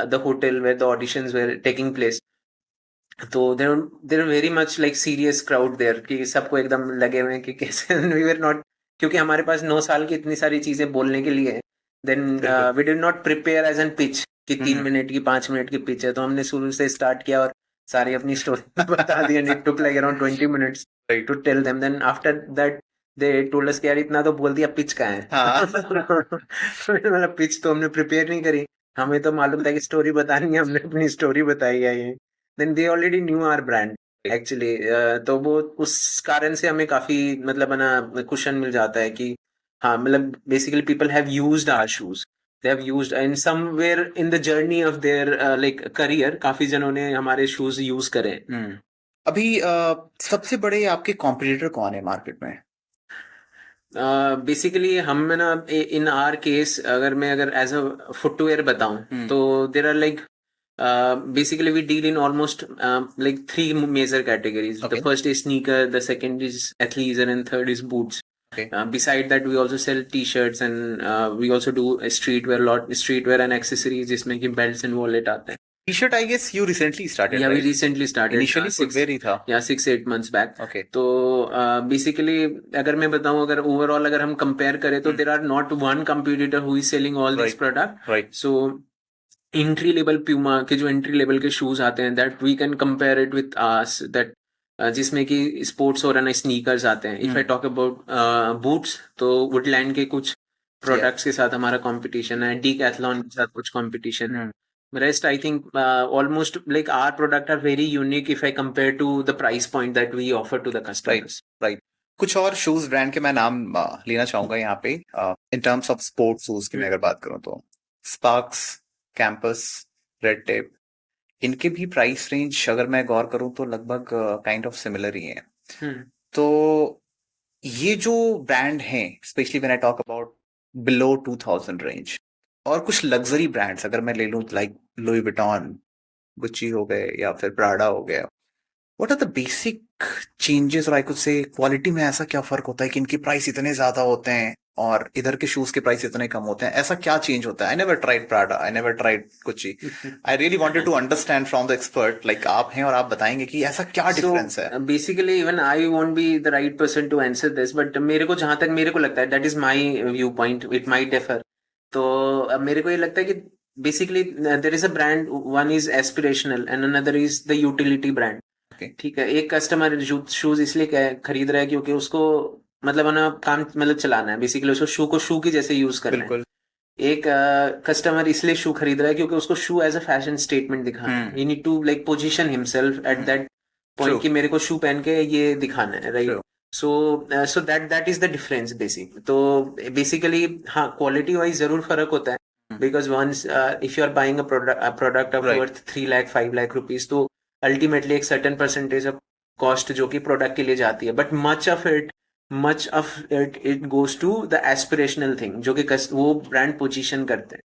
the hotel where the auditions were taking place, तो there very much like serious crowd there कि सबको एकदम लगे हुए हैं कि कैसे वी वर नॉट, क्योंकि हमारे पास 9 साल की इतनी सारी चीजें बोलने के लिए. Then we did not prepare as an pitch कि 3 मिनट की 5 मिनट की पिच है. तो हमने शुरू से स्टार्ट किया और सारी अपनी स्टोरी बता दी. And it took like around 20 minutes to tell them. Then after that they told us कि यार इतना तो बोल दिया, पिच का है. हाँ. मतलब पिच तो हमने प्रिपेयर नहीं करी, हमें तो मालूम था कि स्टोरी बतानी है, हमने अपनी स्टोरी बताई है ये. Then they already knew our brand actually. तो वो उस कारण से हमें काफी मतलब ना कुशन मिल जाता है कि हाँ, मतलब basically people have used our shoes, they have used in somewhere in the journey of their like career. काफी जनों ने हमारे शूज यूज करे. अभी सबसे बड़े आपके कॉम्पिटिटर कौन है मार्केट में? बेसिकली हम ना इन आर केस अगर एज अ फुटवेयर बताऊं तो there are like basically we deal in almost like 3 major categories. Okay. The first is sneaker, the second is athleisure, and third is boots. Okay. Beside that we also sell t-shirts and we also do a streetwear and accessories जिसमें कि belts and wallet आते हैं. T-shirt I guess you recently started. Yeah, right? we recently started. Initially footwear ही था. Yeah, 6-8 months back. Okay. तो basically अगर मैं बताऊं, अगर overall अगर हम compare करें तो there are not one competitor who is selling all these product. Right. So entry level Puma के जो एंट्री लेवल के शूज आते हैं, that we can compare it with us, that जिसमें कि स्पोर्ट्स और स्नीकर्स आते हैं. If I talk about boots, तो वुडलैंड के कुछ प्रोडक्ट्स के साथ हमारा कंपटीशन है, डीकैथलॉन के साथ कुछ कंपटीशन है. Rest I think almost like our product are very unique if I compare to the price point that we offer to the customers. Right. कुछ और शूज ब्रांड के मैं नाम लेना चाहूंगा यहाँ पे. In terms of sports shoes की मैं अगर बात करूँ तो स्पार्क्स, कैंपस, रेड टेप, इनके भी प्राइस रेंज अगर मैं गौर करूं तो लगभग काइंड ऑफ सिमिलर ही है. तो ये जो ब्रांड हैं, specially when I talk about below 2000 range, और कुछ लग्जरी ब्रांड्स अगर मैं ले लूं लाइक लुई विटॉन, गुच्ची हो गए या फिर प्राडा हो गया, what are the basic changes, और आई कुड से क्वालिटी में ऐसा क्या फर्क होता है कि इनकी प्राइस इतने ज्यादा होते हैं और इधर के शूज के प्राइस इतने कम होते हैं? ऐसा क्या चेंज होता है? I never tried Prada, I never tried Gucci. I really wanted to understand from the expert, like आप हैं और आप बताएंगे कि ऐसा क्या डिफरेंस है. Basically even I won't be the right person to answer this, but मेरे को जहां तक मेरे को लगता है, that is my view point, it might differ. तो मेरे को ये लगता है कि basically there is a brand, one is aspirational and another is the utility brand. ठीक है, एक कस्टमर शूज इसलिए खरीद रहा है क्योंकि उसको मतलब ना काम मतलब चलाना है, बेसिकली उसको शू को शू की जैसे यूज करना है. एक कस्टमर इसलिए शू खरीद रहा है क्योंकि उसको shoe as a fashion statement दिखाना है. He need to like position himself at that point True. कि मेरे को शू पहन के ये दिखाना है, right? True. So that is the difference basic. तो बेसिकली हाँ, क्वालिटी वाइज जरूर फर्क होता है, because once if you are buying a product of Right. Worth 3 lakh 5 lakh rupees, तो अल्टीमेटली एक सर्टेन परसेंटेज ऑफ कॉस्ट जो कि प्रोडक्ट के लिए जाती है, but much of it goes to the aspirational thing जो कि वो ब्रांड पोजीशन करते हैं.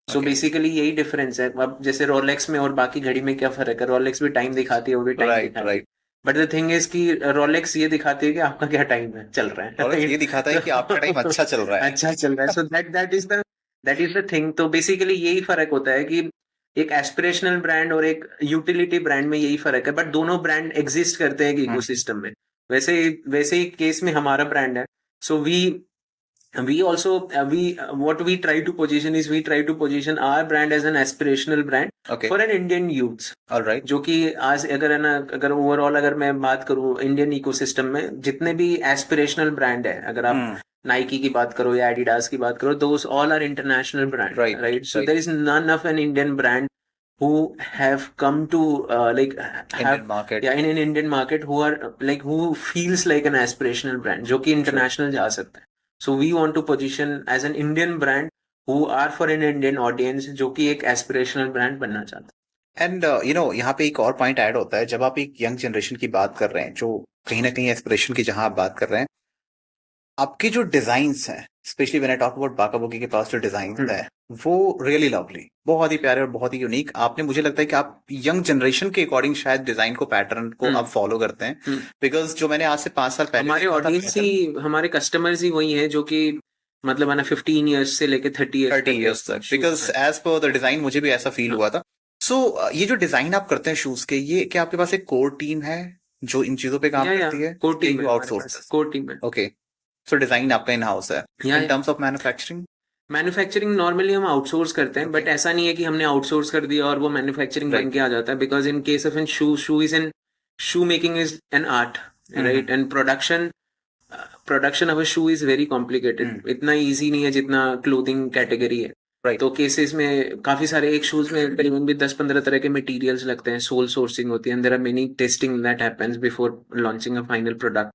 So Okay. बेसिकली यही डिफरेंस है. अब जैसे रोलेक्स में और बाकी घड़ी में क्या फर्क है? रोलेक्स भी टाइम दिखाती है, वो भी टाइम Right, दिखाती है, right. But the thing is कि रोलेक्स ये दिखाती है कि आपका क्या टाइम है, चल रहा है, और ये दिखाता है कि आपका टाइम अच्छा चल रहा है. अच्छा चल रहा है. So that is the thing. तो बेसिकली यही फर्क होता है कि एक एस्पिरेशनल ब्रांड और एक यूटिलिटी ब्रांड में यही फर्क है, बट दोनों ब्रांड एग्जिस्ट करते हैं इकोसिस्टम में. वैसे ही केस में हमारा ब्रांड है. सो we also what we try to position our brand as an aspirational brand Okay. for an Indian youth. All right. जो कि आज अगर है ना, अगर ओवरऑल अगर मैं बात करूं इंडियन इकोसिस्टम में जितने भी एस्पिरेशनल ब्रांड है, अगर आप नाइकी की बात करो या एडिडास की बात करो, those all are international brand, Right, right? So right. There is none of an Indian brand who have come to Indian market. yeah, in an Indian market who feels like an aspirational brand जो कि international जा सकता है. So we want to position as an Indian brand who are for an Indian audience जो कि एक aspirational brand बनना चाहता है. एंड यहाँ पे एक और पॉइंट ऐड होता है. जब आप एक यंग जनरेशन की बात कर रहे हैं, जो कहीं ना कहीं एस्पिरेशन की जहां आप बात कर रहे हैं, आपके जो डिजाइन्स हैं, specially when I talk about बाका बुकी के पास जो डिजाइन है, वो रियली लवली, बहुत ही प्यारे और बहुत ही यूनिक. आपने, मुझे लगता है कि आप यंग जनरेशन के अकॉर्डिंग शायद डिजाइन को, पैटर्न को आप फॉलो करते हैं, बिकॉज जो मैंने आज से 5 साल पहले हमारे ऑडियंस ही, हमारे कस्टमर्स ही वही हैं जो कि मतलब है ना 15 इयर्स से लेके 30 इयर्स तक, because as per the design मुझे भी ऐसा फील हुआ था. सो ये जो डिजाइन आप करते हैं शूज के, ये क्या आपके पास एक कोर टीम है जो इन चीजों पे काम करती है? Core team outsource? Core team है. ओके. सो डिजाइन आपका इन हाउस है. In terms of manufacturing normally हम आउटसोर्स करते हैं, बट ऐसा नहीं है कि हमने आउटसोर्स कर दिया और वो मैन्युफैक्चरिंग बन के आ जाता है, because in case of an shoe making is an art, right? And production of a shoe is very complicated. इतना इजी नहीं है जितना क्लोथिंग कैटेगरी है. Right. तो केसेस में काफी सारे, एक शूज में करीबन भी 10-15 तरह के मटेरियल्स लगते हैं, सोल सोर्सिंग होती है, there are many testing that happens before launching a final product.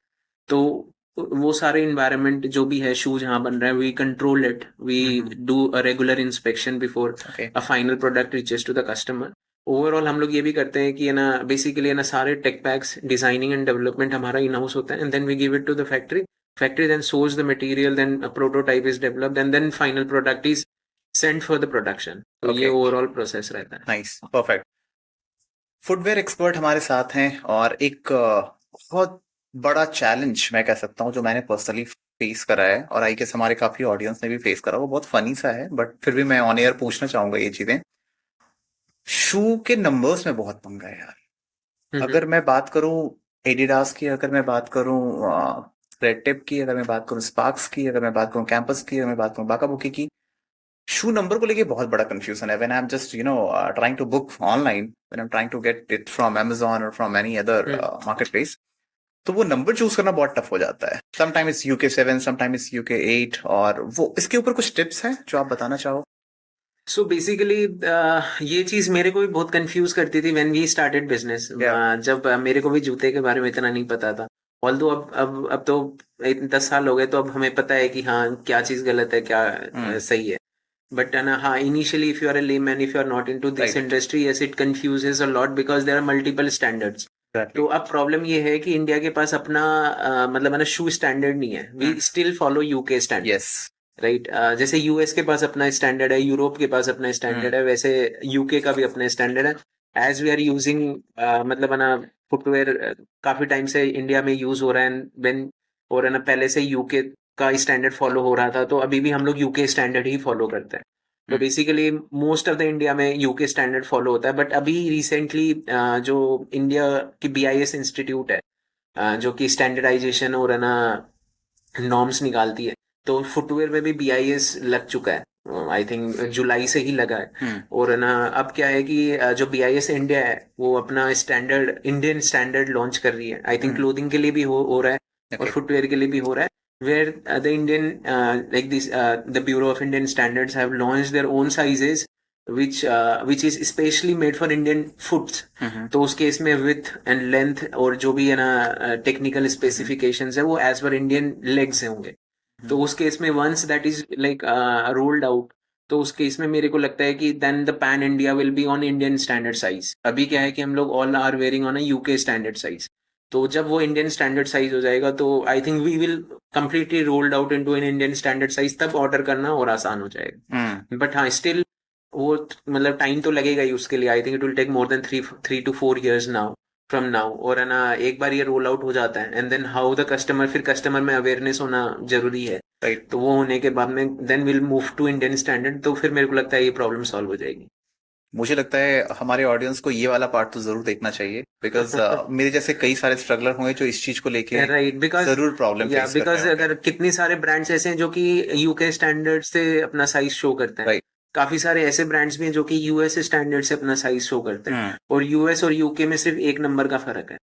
तो वो सारे इन्वायरमेंट जो भी है शू जहाँ बन रहा है, we control it, we do a regular inspection before a final product reaches to the customer. Overall हम लोग ये भी करते हैं कि है ना, बेसिकली है ना, सारे tech packs, designing and development हमारा इन हाउस होता है, and then we give it to the factory then source the material, then a prototype is developed, and then final product is sent for the production. तो ये overall process रहता है. Nice, perfect. Footwear expert हमारे साथ हैं, और एक बहुत बड़ा चैलेंज मैं कह सकता हूँ जो मैंने पर्सनली फेस करा है, और आई गेस हमारे काफी ऑडियंस ने भी फेस करा, वो बहुत फनी सा है, बट फिर भी मैं ऑन एयर पूछना चाहूंगा ये चीजें. शू के नंबर्स में बहुत पंगा है यार. अगर मैं बात करूं एडिडास की, अगर मैं बात करूं रेड टिप की, अगर मैं बात करूं स्पार्क्स की, अगर मैं बात करूं कैंपस की, अगर मैं बात करूं बाका बुकी की, शू नंबर को लेके बहुत बड़ा कंफ्यूजन है. When I am just trying to book online, when I am trying to get it from Amazon और from any other marketplace, तो वो नंबर चूज करना बहुत टफ हो जाता है. Sometime it's UK7, sometime it's UK8, और वो इसके ऊपर कुछ टिप्स हैं जो आप बताना चाहो? सो बेसिकली ये चीज मेरे को भी बहुत कंफ्यूज करती थी व्हेन वी स्टार्टेड बिजनेस. जब मेरे को भी जूते के बारे में इतना नहीं पता था. ऑल्दो अब तो 10 साल हो गए, तो अब हमें पता है कि हाँ क्या चीज गलत है, क्या सही है. बट ना हाँ, initially if you are a layman, if you are not into this industry, yes it confuses a lot because there are multiple standards. तो अब प्रॉब्लम ये है कि इंडिया के पास अपना मतलब है ना शू स्टैंडर्ड नहीं है. We still follow UK standard, yes, right? जैसे यूएस के पास अपना स्टैंडर्ड है, यूरोप के पास अपना स्टैंडर्ड है, वैसे यूके का भी अपना स्टैंडर्ड है. एज वी आर यूजिंग मतलब है ना फुटवेयर काफी टाइम से इंडिया में यूज हो रहा है, व्हेन और है ना पहले से यूके का स्टैंडर्ड फॉलो हो रहा था, तो अभी भी हम लोग यूके स्टैंडर्ड ही फॉलो करते हैं. तो basically most of the India में यूके स्टैंडर्ड फॉलो होता है. बट अभी रिसेंटली जो इंडिया की BIS इंस्टीट्यूट है, जो कि स्टैंडर्डाइजेशन और है ना नॉर्म्स निकालती है, तो फुटवेयर में भी BIS लग चुका है. आई थिंक जुलाई से ही लगा है. और है ना अब क्या है कि जो BIS इंडिया है वो अपना स्टैंडर्ड, इंडियन स्टैंडर्ड लॉन्च कर रही है. आई थिंक क्लोथिंग के लिए भी हो रहा है और फुटवेयर के लिए भी हो रहा है. where the Indian like this the Bureau of Indian Standards have launched their own sizes which is specially made for Indian foods, तो उस केस में विथ एंड लेंथ और जो भी है ना टेक्निकल स्पेसिफिकेशंस है वो एज पर इंडियन लेग्स होंगे। तो उस केस में once that is like rolled out, तो उस केस में मेरे को लगता है कि then the pan India will be on Indian standard size. अभी क्या है कि हम लोग all are wearing on a UK standard size, तो जब वो इंडियन स्टैंडर्ड साइज हो जाएगा तो I think we will completely rolled out into an Indian standard size, तब ऑर्डर करना और आसान हो जाएगा। बट हाँ स्टिल वो मतलब टाइम तो लगेगा ही उसके लिए। I think it will take more than 3 to 4 years now from now, और है ना एक बार ये रोल आउट हो जाता है and then how the customer, फिर कस्टमर में अवेयरनेस होना जरूरी है, राइट। तो वो होने के बाद में then will move to Indian standard, तो फिर मेरे को लगता है ये प्रॉब्लम सॉल्व हो जाएगी। मुझे लगता है हमारे ऑडियंस को ये वाला पार्ट तो जरूर देखना चाहिए, बिकॉज मेरे जैसे कई सारे स्ट्रगलर होंगे जो इस चीज को लेके राइट, बिकॉज जरूर प्रॉब्लम फेस कर रहे बिकॉज होंगे। अगर कितने सारे ब्रांड्स ऐसे हैं जो कि यूके स्टैंडर्ड से अपना साइज शो करते हैं, राइट। काफी सारे ऐसे ब्रांड्स भी हैं जो कि यूएस स्टैंडर्ड से अपना साइज शो करते हैं, और यूएस और यूके में सिर्फ एक नंबर का फर्क है।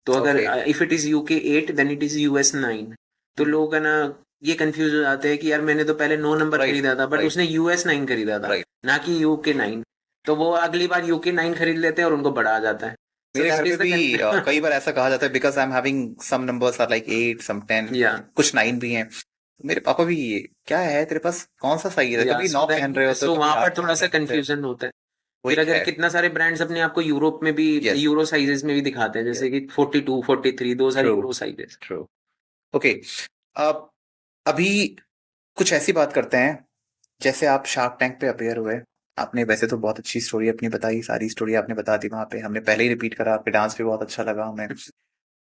तो अगर if it is UK 8 then it is US 9, तो लोग है ना ये कंफ्यूज हो जाते हैं कि यार मैंने तो पहले 9 नंबर Right, खरीदा था, बट right. उसने यूएस 9 खरीदा था, Right. ना कि यूके 9, तो वो अगली बार यूके 9 खरीद लेते हैं और उनको बढ़ा आ जाता है। So मेरे that घर पे is the भी कई बार ऐसा कहा जाता है, because I am having some numbers are like 8, some 10, Yeah. कुछ 9 भी हैं। मेरे पापा भी क्या है तेरे पास कौन सा साइज है, कभी 9 पहन रहे हो तो सो कभी वहां 8 पर थोड़ा सा पहन रहे हो। कंफ्यूजन होता है। वही फिर अगर है। कितना सारे ब्रांड्स अपने आप को यूरोप में भी Yes. यूरो साइजेस में भी दिखाते हैं, जैसे कि 42, 43, दो सारे True. Euro sizes. True. Okay, अब अभी कुछ ऐसी बात करते हैं, जैसे आप शार्क टैंक पे अपेयर हुए, आपने वैसे तो बहुत अच्छी स्टोरी अपनी बताई, सारी स्टोरी आपने बता दी वहां पे, हमने पहले ही रिपीट करा, आपके डांस भी बहुत अच्छा लगा हमें।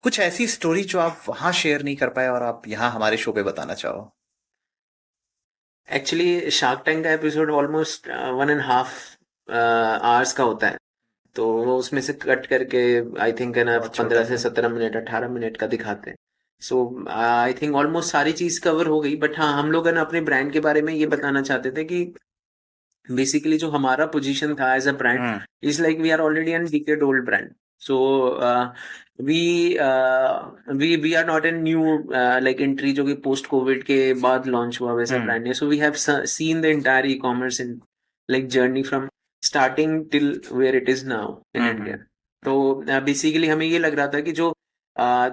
कुछ ऐसी स्टोरी जो आप वहां शेयर नहीं कर पाए और आप यहाँ हमारे शो पे बताना चाहो। एक्चुअली शार्क टैंक का एपिसोड ऑलमोस्ट 1.5 आवर्स का होता है, तो वो उसमें से कट करके आई थिंक है ना बहुत छोटा 15 से है। 17 मिनट 18 मिनट का दिखाते हैं। सो आई थिंक ऑलमोस्ट सारी चीज कवर हो गई, बट हाँ हम लोग है ना अपने ब्रांड के बारे में ये बताना चाहते थे कि बेसिकली जो हमारा पोजीशन था as a brand is like we are already an decade old brand, so we we are not an new like entry जो कि पोस्ट कोविड के बाद लॉन्च हुआ वैसा ब्रांड है। So we have seen the entire e commerce in like journey from starting till where it is now in India. तो बेसिकली हमें ये लग रहा था कि जो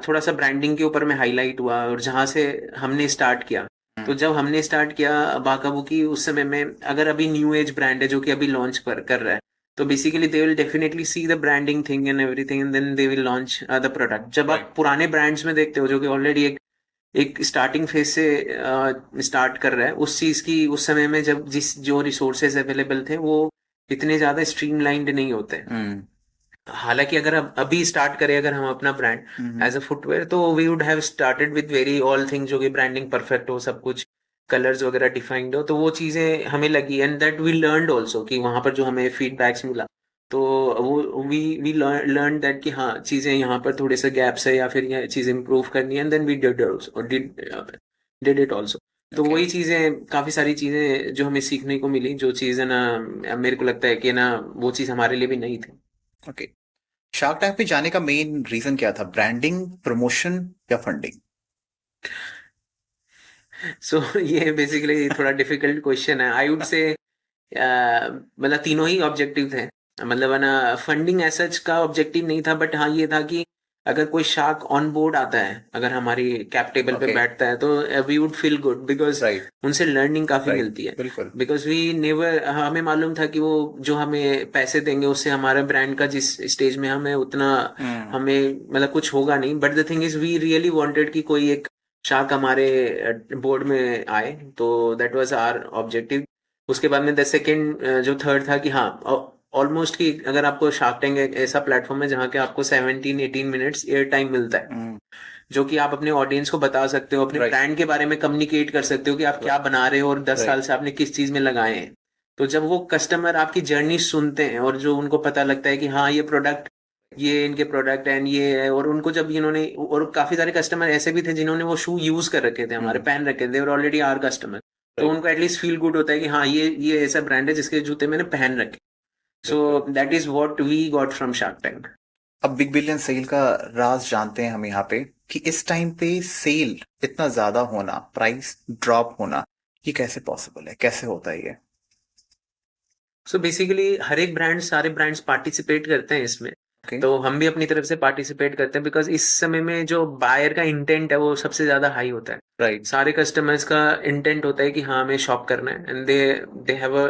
थोड़ा सा ब्रांडिंग के ऊपर में हाईलाइट हुआ और जहां से हमने स्टार्ट किया, तो जब हमने स्टार्ट किया बाकाबूकी उस समय में, अगर अभी न्यू एज ब्रांड है जो कि अभी लॉन्च कर रहा है, तो basically they will definitely see the branding thing and everything and then they will launch the product. जब आप पुराने ब्रांड्स में देखते हो जो कि ऑलरेडी एक स्टार्टिंग फेज से स्टार्ट कर रहा है, उस चीज की उस समय में जब जो रिसोर्सेज अवेलेबल थे वो इतने ज्यादा स्ट्रीमलाइंड नहीं होते। हालांकि अगर अभी स्टार्ट करें अगर हम अपना ब्रांड एज अ फुटवेयर, तो we would have started with very all thing जो कि ब्रांडिंग परफेक्ट हो, सब कुछ कलर्स वगैरह डिफाइंड हो, तो वो चीजें हमें लगी and that we learned also कि वहां पर जो हमें फीडबैक्स मिला, तो वो वी लर्न दैट कि हाँ चीजें यहाँ पर थोड़े से गैप्स है या फिर ये चीजें इंप्रूव करनी है, and then we did it also. तो वही चीजें, काफी सारी चीजें जो हमें सीखने को मिली, जो चीज है ना मेरे को लगता है कि ना वो चीज हमारे लिए भी नहीं थी। ओके, शार्क टैंक पे जाने का मेन रीजन क्या था, ब्रांडिंग, प्रमोशन या फंडिंग? सो ये बेसिकली थोड़ा डिफिकल्ट क्वेश्चन है। आई वुड से मतलब तीनों ही ऑब्जेक्टिव थे, मतलब है ना फंडिंग एसच का ऑब्जेक्टिव नहीं था, बट हाँ ये था कि अगर कोई शार्क ऑन बोर्ड आता है, अगर हमारी कैप टेबल पे बैठता है, तो we would feel good because उनसे लर्निंग काफी मिलती है। बिल्कुल। बिकॉज वी नेवर, हमें मालूम था कि वो जो हमें पैसे देंगे उससे हमारे ब्रांड का जिस स्टेज में हमें उतना हमें मतलब कुछ होगा नहीं, but the thing is we really wanted कि कोई एक शार्क हमारे बोर्ड में आए, तो दैट वाज आवर ऑब्जेक्टिव। उसके बाद में द सेकेंड जो थर्ड था कि हाँ ऑलमोस्ट कि अगर आपको शार्क टैंक एक ऐसा प्लेटफॉर्म है जहाँ के आपको 17-18 मिनट्स एयर टाइम मिलता है, जो कि आप अपने ऑडियंस को बता सकते हो, अपने ब्रांड के बारे में कम्युनिकेट कर सकते हो कि आप क्या बना रहे हो और 10 साल से आपने किस चीज में लगाए हैं। तो जब वो कस्टमर आपकी जर्नी सुनते हैं और जो उनको पता लगता है कि हाँ ये प्रोडक्ट, ये इनके प्रोडक्ट एंड ये है, और उनको जब इन्होंने, और काफी सारे कस्टमर ऐसे भी थे जिन्होंने वो शू यूज कर रखे थे, हमारे पहन रखे थे और ऑलरेडी आर कस्टमर, तो उनको एटलीस्ट फील गुड होता है कि हाँ ये ऐसा ब्रांड है जिसके जूते मैंने पहन रखे। So that is what we got from shark tank. अब बिग बिलियन सेल का राज जानते हैं हम यहाँ पे कि इस टाइम पे सेल इतना ज्यादा होना, प्राइस ड्रॉप होना, ये कैसे पॉसिबल है, कैसे होता है ये? सो बेसिकली हर एक ब्रांड, सारे ब्रांड्स पार्टिसिपेट करते हैं इसमें। Okay. तो हम भी अपनी तरफ से पार्टिसिपेट करते हैं, बिकॉज इस समय में जो बायर का इंटेंट है वो सबसे ज्यादा हाई होता है। राइट। सारे कस्टमर्स का इंटेंट होता है कि हाँ हमें शॉप करना है, and they have a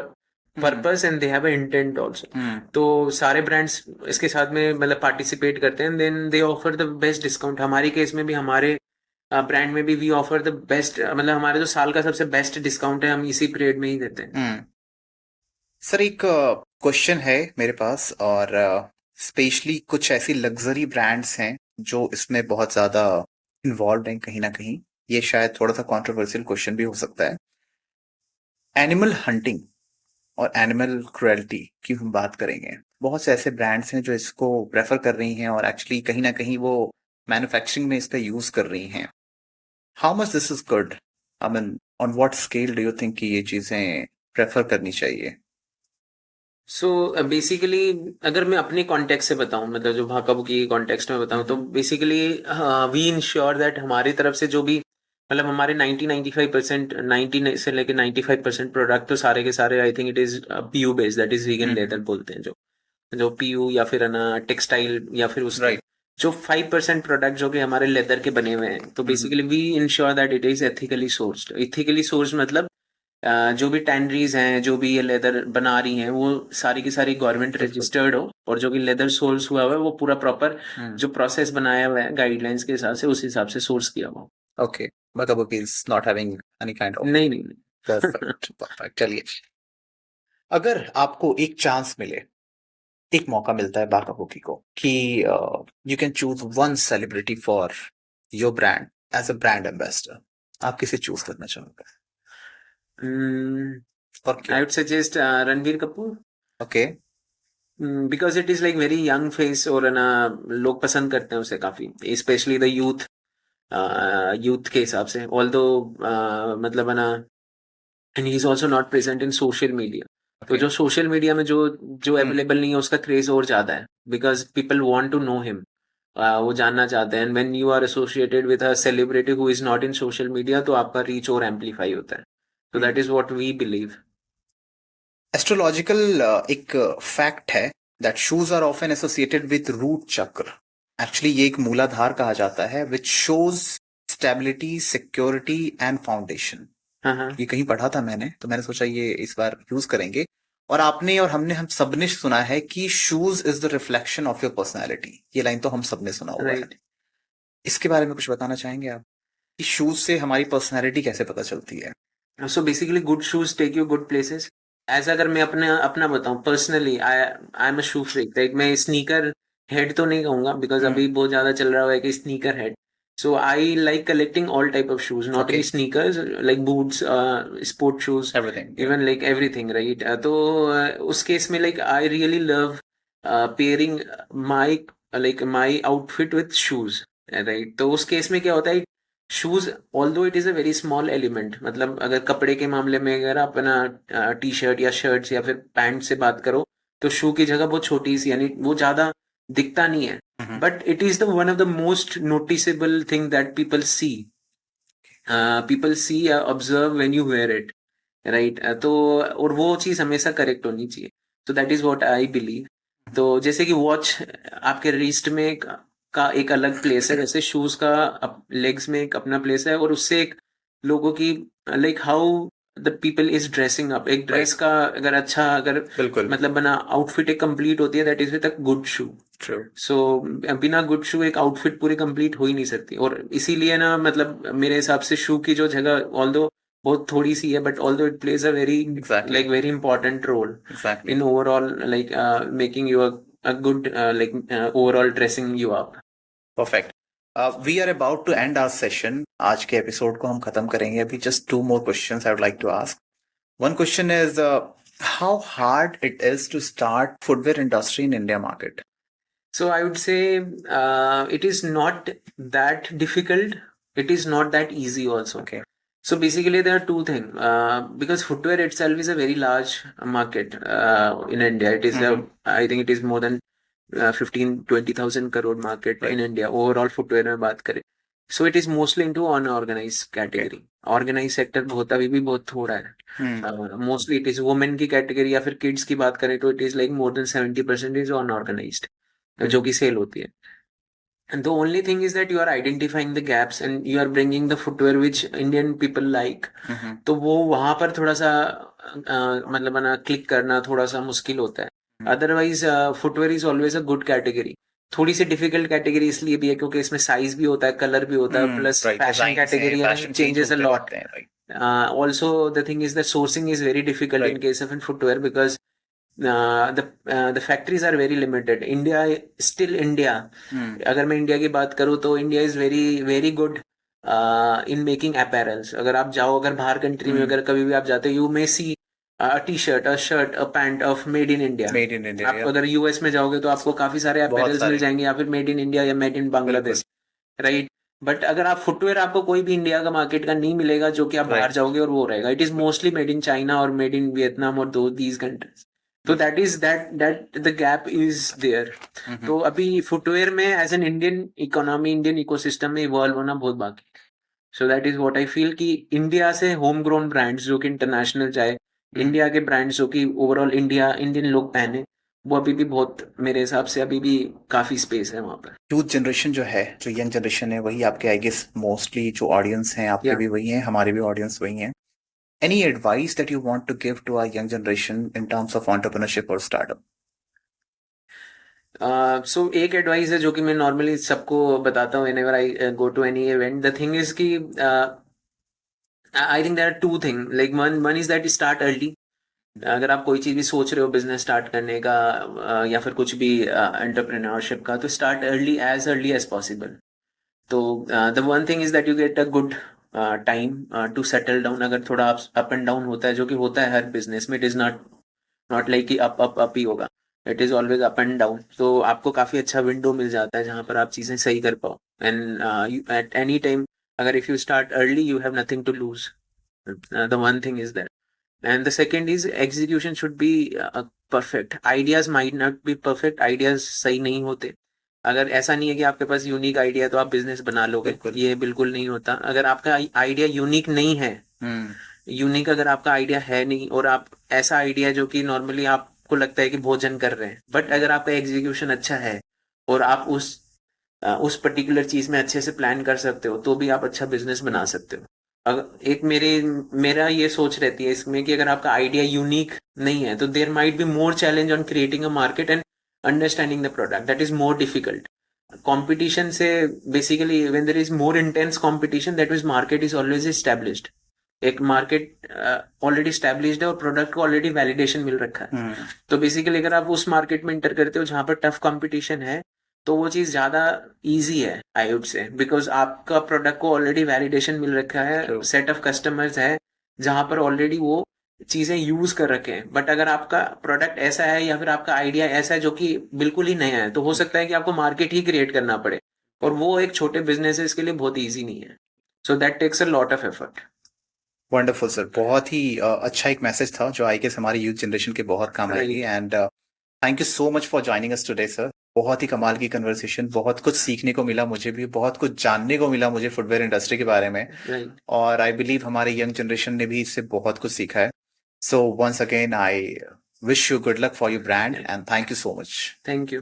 purpose and they have a intent also. तो सारे ब्रांड्स इसके साथ में मतलब पार्टिसिपेट करते हैं, then they offer the best discount. हमारी केस में भी, हमारे ब्रांड में भी वी ऑफर द बेस्ट, मतलब हमारे जो साल का सबसे बेस्ट डिस्काउंट है हम इसी पीरियड में ही देते हैं। सर एक क्वेश्चन है मेरे पास, और स्पेशली कुछ ऐसी लग्जरी ब्रांड्स हैं जो इसमें बहुत ज्यादा इन्वॉल्व हैं कहीं ना कहीं। ये शायद थोड़ा सा कंट्रोवर्शियल क्वेश्चन भी हो सकता है। एनिमल हंटिंग और एनिमल क्रुएल्टी की हम बात करेंगे। बहुत से ऐसे ब्रांड्स हैं जो इसको प्रेफर कर रही हैं और एक्चुअली कहीं ना कहीं वो मैन्युफैक्चरिंग में इसका यूज कर रही हैं। How much this is good? I mean on what scale do you think कि ये चीजें प्रेफर करनी चाहिए? सो बेसिकली अगर मैं अपने कॉन्टेक्स्ट से बताऊं, मतलब जो भाकपू की कॉन्टेक्स्ट में बताऊं, तो बेसिकली वी इंश्योर दैट हमारी तरफ से जो भी, मतलब हमारे 90-95% 90 से लेके 95% प्रोडक्ट तो सारे के सारे I think it is PU based, that is vegan leather बोलते हैं। जो जो पीयू या फिर ना टेक्सटाइल या फिर उसके Right. जो 5% प्रोडक्ट जो कि हमारे लेदर के बने हुए हैं, तो basically we ensure that it is ethically sourced. Ethically sourced मतलब जो भी टैनरीज हैं, जो भी ये लेदर बना रही हैं, वो सारी की सारी गवर्नमेंट रजिस्टर्ड हो, और जो भी लेदर सोर्स हुआ हुआ है वो पूरा प्रॉपर जो प्रोसेस बनाया हुआ है गाइडलाइंस के हिसाब से, उस हिसाब से सोर्स किया हुआ। Okay. Bakabuki is not having any kind of नहीं नहीं नहीं। perfect. Perfect. चलिए, अगर आपको एक चांस मिले, एक मौका मिलता है बाकाबुकी को कि you can choose one celebrity for your brand as a brand ambassador, आप किसे चूज करना चाहोगे और आई क्यों? Would suggest Ranbir Kapoor, okay. Because it is like very young face, और ना लोग पसंद करते हैं उसे काफी, स्पेशली द यूथ, यूथ के हिसाब से। ऑल्दो मतलब है ना, and he is also not present in social media. तो Okay. जो सोशल मीडिया में जो जो अवेलेबल नहीं है उसका क्रेज और ज्यादा है, because people want to know him. वो जानना चाहते हैं, and when you are associated with a celebrity who is not in social media, तो आपका रीच और एम्पलीफाई होता है। तो that is what we believe. Astrological एक फैक्ट है that shoes are often associated with root chakra. Actually ये एक मूलाधार कहा जाता है which shows stability, security and foundation. हाँ हाँ। ये कहीं पढ़ा था मैंने, तो मैंने सोचा ये इस बार यूज करेंगे। और आपने और हमने, हम सबने सुना है कि shoes is the reflection of your personality. ये लाइन तो हम सबने सुना हुआ है। राइट। इसके बारे में कुछ बताना चाहेंगे आप कि शूज से हमारी पर्सनैलिटी कैसे पता चलती है? So basically good shoes take you good places. As अगर मैं अपने अपना बताऊं, personally I am a shoe freak. Like मैं स्नीकर हेड तो नहीं कहूंगा, बिकॉज अभी बहुत ज्यादा चल रहा है कि sneaker head. So I like collecting all type of shoes, not only sneakers, like boots, sport shoes, everything. Even like everything, right. तो उस केस में like I really love pairing my like my outfit with shoes, right. तो उस case में क्या होता है, shoes although it is a very small element, मतलब अगर कपड़े के मामले में अगर आप ना टी शर्ट या शर्ट्स या फिर पैंट से बात करो, तो शू की जगह बहुत छोटी सी, यानी वो ज्यादा दिखता नहीं है, but it is the one of the most noticeable thing that people see observe when you wear it, right. तो और वो चीज हमेशा करेक्ट होनी चाहिए। तो that is what I believe. तो जैसे कि वॉच आपके रिस्ट में का एक अलग प्लेस है, वैसे शूज का लेग्स में एक अपना प्लेस है, और उससे एक लोगों की like how the people is dressing up, एक ड्रेस का अगर अच्छा, अगर बिल्कुल। मतलब बना आउटफिट एक कंप्लीट होती है, that is with a good shoe. True. So बिना गुड शू एक आउटफिट पूरी कंप्लीट हो ही नहीं सकती, और इसीलिए ना मतलब मेरे हिसाब से शू की जो जगह ऑल्दो बहुत थोड़ी सी है, but although it plays a very Exactly. like very important role Exactly. in overall like making you a good like overall dressing you up. Perfect. We are about to end our session. आज के episode को हम खत्म करेंगे। अभी just two more questions I would like to ask. One question is how hard it is to start footwear industry in India market? So I would say it is not that difficult. It is not that easy also. Okay. So basically there are two things. Because footwear itself is a very large market in India. It is I think it is more than 15-20,000 crore market in India. Overall footwear में बात करें, so it is mostly into unorganise category. Organise sector बहुत अभी भी बहुत थोड़ा है. Mostly it is women की कैटेगरी या फिर किड्स की बात करें तो it is like more than 70% is unorganised जो कि सेल होती है. And the only thing is that you are identifying the gaps and you are bringing the footwear which Indian people like. तो वो वहां पर थोड़ा सा मतलब ना क्लिक करना थोड़ा सा मुश्किल होता है. Otherwise footwear is always a good category. थोड़ी सी डिफिकल्ट कैटेगरी इसलिए भी है क्योंकि इसमें साइज भी होता है, कलर भी होता है, plus fashion category changes a lot. Also the thing is that sourcing is very difficult in case of in footwear because the factories are very limited. India still India. अगर मैं India की बात करूँ तो India is very very good in making apparels. अगर आप जाओ, अगर बाहर कंट्री में अगर कभी भी आप जाते हो, you may see a T shirt, a shirt, a pant of made in India. आप अगर यूएस में जाओगे तो आपको काफी सारे अपैरल्स मिल जाएंगे, या फिर मेड इन इंडिया या made in Bangladesh, right. But अगर आप फुटवेयर, आपको कोई भी इंडिया का मार्केट का नहीं मिलेगा जो कि आप बाहर जाओगे और वो रहेगा. It is mostly made in China और मेड इन वियतनाम और दीज कंट्रीज. तो that is that the gap is there. तो अभी फुटवेयर में as an Indian economy, Indian ecosystem में इवॉल्व होना बहुत बाकी. So that is what I feel कि इंडिया से होम ग्रोन ब्रांड्स जो कि इंटरनेशनल जाए, इंडिया के ब्रांड्स जो कि ओवरऑल इंडियन लोग पहने, वो अभी भी बहुत, मेरे हिसाब से अभी भी काफी स्पेस है वहां पर. यूथ जनरेशन जो है, जो यंग जनरेशन है, वही आपके आई गेस मोस्टली जो ऑडियंस हैं आपके भी वही हैं, हमारे भी ऑडियंस वही हैं. Any advice that you want to give to our young generation in terms of entrepreneurship or startup? So एक एडवाइस है जो कि मैं नॉर्मली सबको बताता हूँ whenever I go to any event. The thing is कि I think there are two things. Like one is that start early. अगर आप कोई चीज भी सोच रहे हो बिजनेस स्टार्ट करने का या फिर कुछ भी एंटरप्रेन्योरशिप का, तो स्टार्ट अर्ली एज पॉसिबल. तो the one thing is that you get a good time to settle down. अगर थोड़ा अप एंड डाउन होता है, जो कि होता है हर बिजनेस में, इट इज नॉट लाइक कि अप ही होगा. It is always up and down. तो आपको काफी अच्छा विंडो मिल जाता है जहां पर आप चीजें सही कर पाओ. एंड एट एनी टाइम अगर if you start early you have nothing to lose. The one thing is that. And the second is execution should be perfect. Ideas might not be perfect. Ideas सही नहीं होते. अगर ऐसा नहीं है कि आपके पास यूनिक आइडिया तो आप बिजनेस बना लोगे, ये बिल्कुल नहीं होता. अगर आपका आइडिया यूनिक नहीं है, यूनिक अगर आपका आइडिया है नहीं, और आप ऐसा आइडिया जो कि नॉर्मली आपको लगता है कि बहुत जन कर रहे हैं, बट अगर आपका एग्जीक्यूशन अच्छा है और आप उस पर्टिकुलर चीज में अच्छे से प्लान कर सकते हो, तो भी आप अच्छा बिजनेस बना सकते हो. एक मेरा ये सोच रहती है इसमें कि अगर आपका आइडिया यूनिक नहीं है तो there might be more challenge on creating a market and understanding the product. That is more difficult. Competition से basically when there is more intense competition, that means market is always established. एक market already established है और product को already validation मिल रखा है. तो basically अगर आप उस मार्केट में इंटर करते हो जहां पर टफ कंपटीशन है, तो वो चीज ज्यादा इजी है आई वुड से, बिकॉज आपका प्रोडक्ट को ऑलरेडी वैलिडेशन मिल रखा है, सेट ऑफ कस्टमर्स है जहां पर ऑलरेडी वो चीजें यूज कर रखे हैं. बट अगर आपका प्रोडक्ट ऐसा है या फिर आपका आइडिया ऐसा है जो कि बिल्कुल ही नया है, तो हो सकता है कि आपको मार्केट ही क्रिएट करना पड़े, और वो एक छोटे बिजनेसेस के लिए बहुत ईजी नहीं है. So that takes a lot of effort. Wonderful sir, बहुत ही अच्छा एक मैसेज था जो आई गेस हमारी यूथ जनरेशन के बहुत काम आएगी. And thank you so much for joining us today sir. बहुत ही कमाल की कन्वर्सेशन, बहुत कुछ सीखने को मिला, मुझे भी बहुत कुछ जानने को मिला मुझे फुटवेयर इंडस्ट्री के बारे में. और आई बिलीव हमारे यंग जनरेशन ने भी इससे बहुत कुछ सीखा है. So once again I wish you good luck for your brand and thank you so much. Thank you.